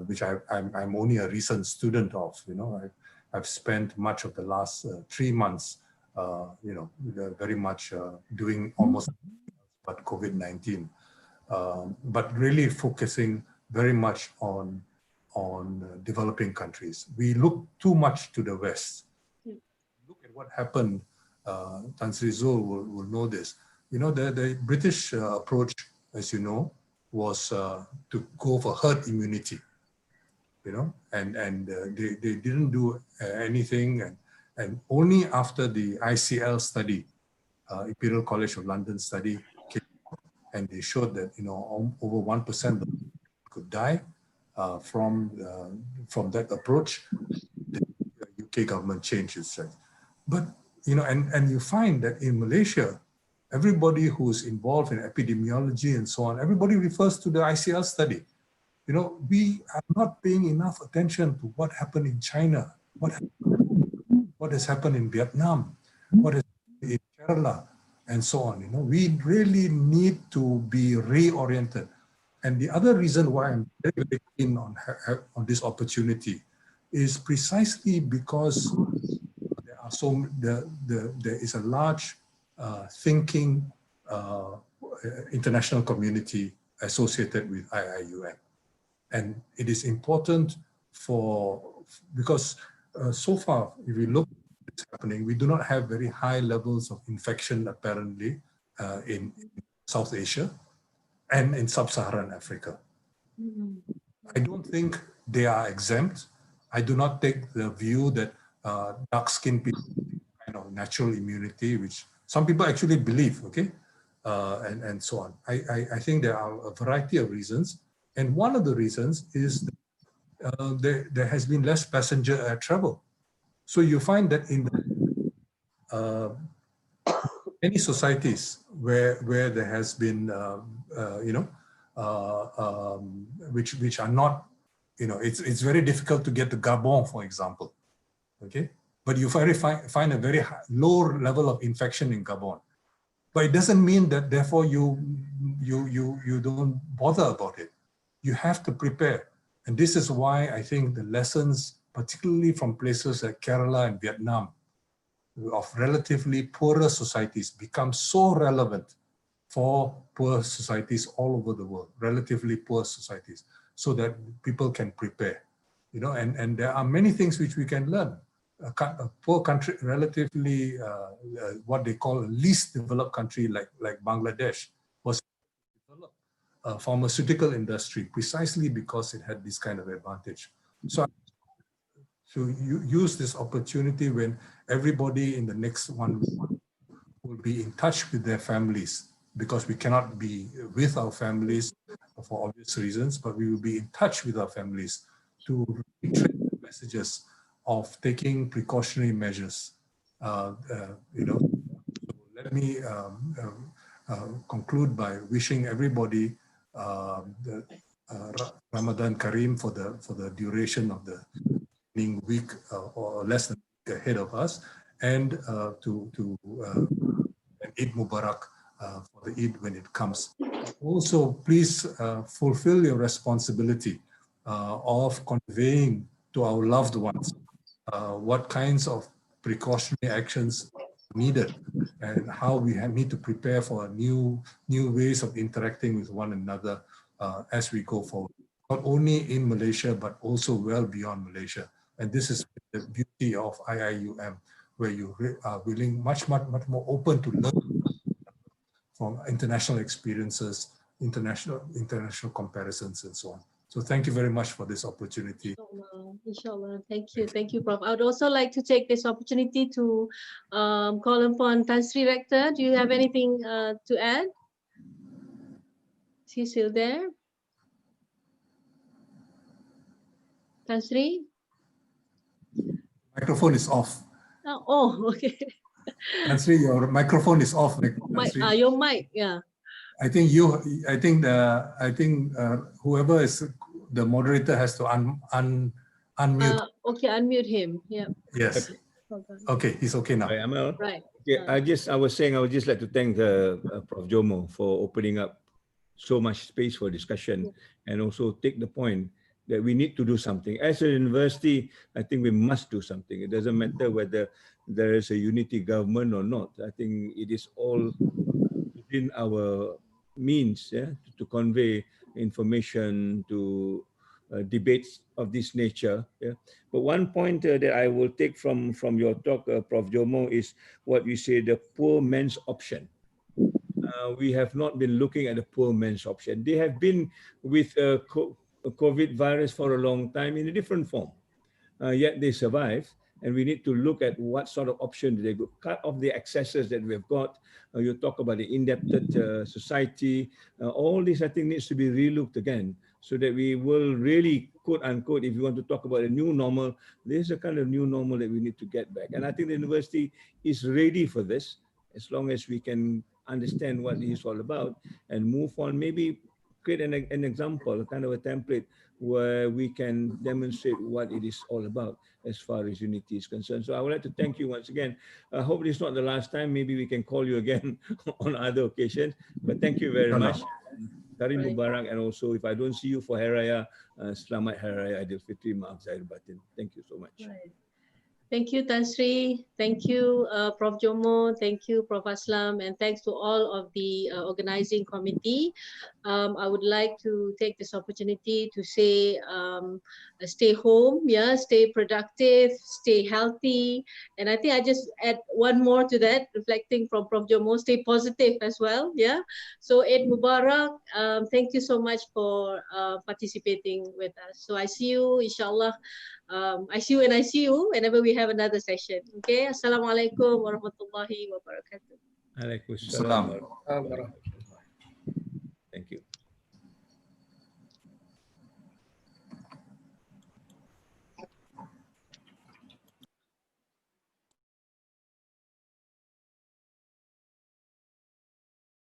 which I'm only a recent student of. You know, I've spent much of the last 3 months. You know, very much doing almost but COVID-19, but really focusing very much on developing countries. We look too much to the West. Look at what happened. Tan Sri Zul will know this. You know, the British approach, as you know, was to go for herd immunity. You know, and they didn't do anything. And only after the ICL study, Imperial College of London study, came out, and they showed that, you know, over 1% could die from that approach, the UK government changed itself. But you know, and you find that in Malaysia, everybody who's involved in epidemiology and so on, everybody refers to the ICL study. You know, we are not paying enough attention to what happened in China, what has happened in Vietnam, what has happened in Kerala, and so on. You know, we really need to be reoriented. And the other reason why I'm very, very keen on this opportunity is precisely because there are there is a large thinking international community associated with IIUM. And it is important because so far, if we look at what's happening, we do not have very high levels of infection apparently in South Asia and in sub-Saharan Africa. I don't think they are exempt. I do not take the view that dark-skinned people have kind of natural immunity, which some people actually believe, okay, and so on. I think there are a variety of reasons. And one of the reasons is that there has been less passenger air travel. So you find that in many societies where there has been, you know, which are not, you know, it's very difficult to get to Gabon, for example, okay? But you find a very low level of infection in Gabon. But it doesn't mean that therefore you don't bother about it. You have to prepare. And this is why I think the lessons, particularly from places like Kerala and Vietnam, of relatively poorer societies become so relevant for poor societies all over the world, relatively poor societies, so that people can prepare. You know, and there are many things which we can learn. A poor country, relatively what they call a least developed country like Bangladesh, was developed a pharmaceutical industry precisely because it had this kind of advantage. So you use this opportunity when everybody in the next 1 week will be in touch with their families, because we cannot be with our families for obvious reasons, but we will be in touch with our families to retrain the messages of taking precautionary measures. You know, so let me conclude by wishing everybody the Ramadan Kareem for the duration of the week or less than a week ahead of us, and an Eid Mubarak for the Eid when it comes. Also, please fulfill your responsibility of conveying to our loved ones what kinds of precautionary actions needed and how we need to prepare for new ways of interacting with one another as we go forward, not only in Malaysia, but also well beyond Malaysia. And this is the beauty of IIUM, where you are willing, much more open to learn from international experiences, international comparisons, and so on. So thank you very much for this opportunity. Inshallah. Thank you, Prof. I would also like to take this opportunity to call upon Tan Sri Rector. Do you have anything to add? Is he still there? Tan Sri? Microphone is off. Oh, okay. Tan Sri, your microphone is off. Your mic, yeah. I think whoever is the moderator has to unmute. Okay, unmute him. Yeah. Yes. Okay, he's okay now. Right. Okay, I was saying I would just like to thank Prof. Jomo for opening up so much space for discussion, and also take the point that we need to do something. As a university, I think we must do something. It doesn't matter whether there is a unity government or not. I think it is all within our means, yeah, to convey information, to debates of this nature. Yeah. But one point that I will take from your talk, Prof. Jomo, is what you say, the poor man's option. We have not been looking at the poor man's option. They have been with COVID virus for a long time in a different form, yet they survive. And we need to look at what sort of option they go, cut off the excesses that we've got. You talk about the indebted society. All this, I think, needs to be relooked again, so that we will really, quote unquote, if you want to talk about a new normal, there's a kind of new normal that we need to get back. And I think the university is ready for this, as long as we can understand what it is all about and move on, maybe create an example, a kind of a template where we can demonstrate what it is all about as far as unity is concerned. So I would like to thank you once again. Hopefully it's not the last time. Maybe we can call you again on other occasions. But thank you very much. Karim Mubarak, and also if I don't see you for Hari Raya, Selamat Hari Raya Aidilfitri, Maaf Zahir Batin. Thank you so much. Right. Thank you, Tan Sri. Thank you, Prof. Jomo. Thank you, Prof. Aslam. And thanks to all of the organizing committee. I would like to take this opportunity to say, stay home, yeah, stay productive, stay healthy. And I think I just add one more to that, reflecting from Prof. Jomo, stay positive as well, yeah. So Eid Mubarak, thank you so much for participating with us. So I see you, inshallah. I see you and I see you whenever we have another session. Okay. Assalamualaikum warahmatullahi wabarakatuh. Waalaikumsalam. Alhamdulillah.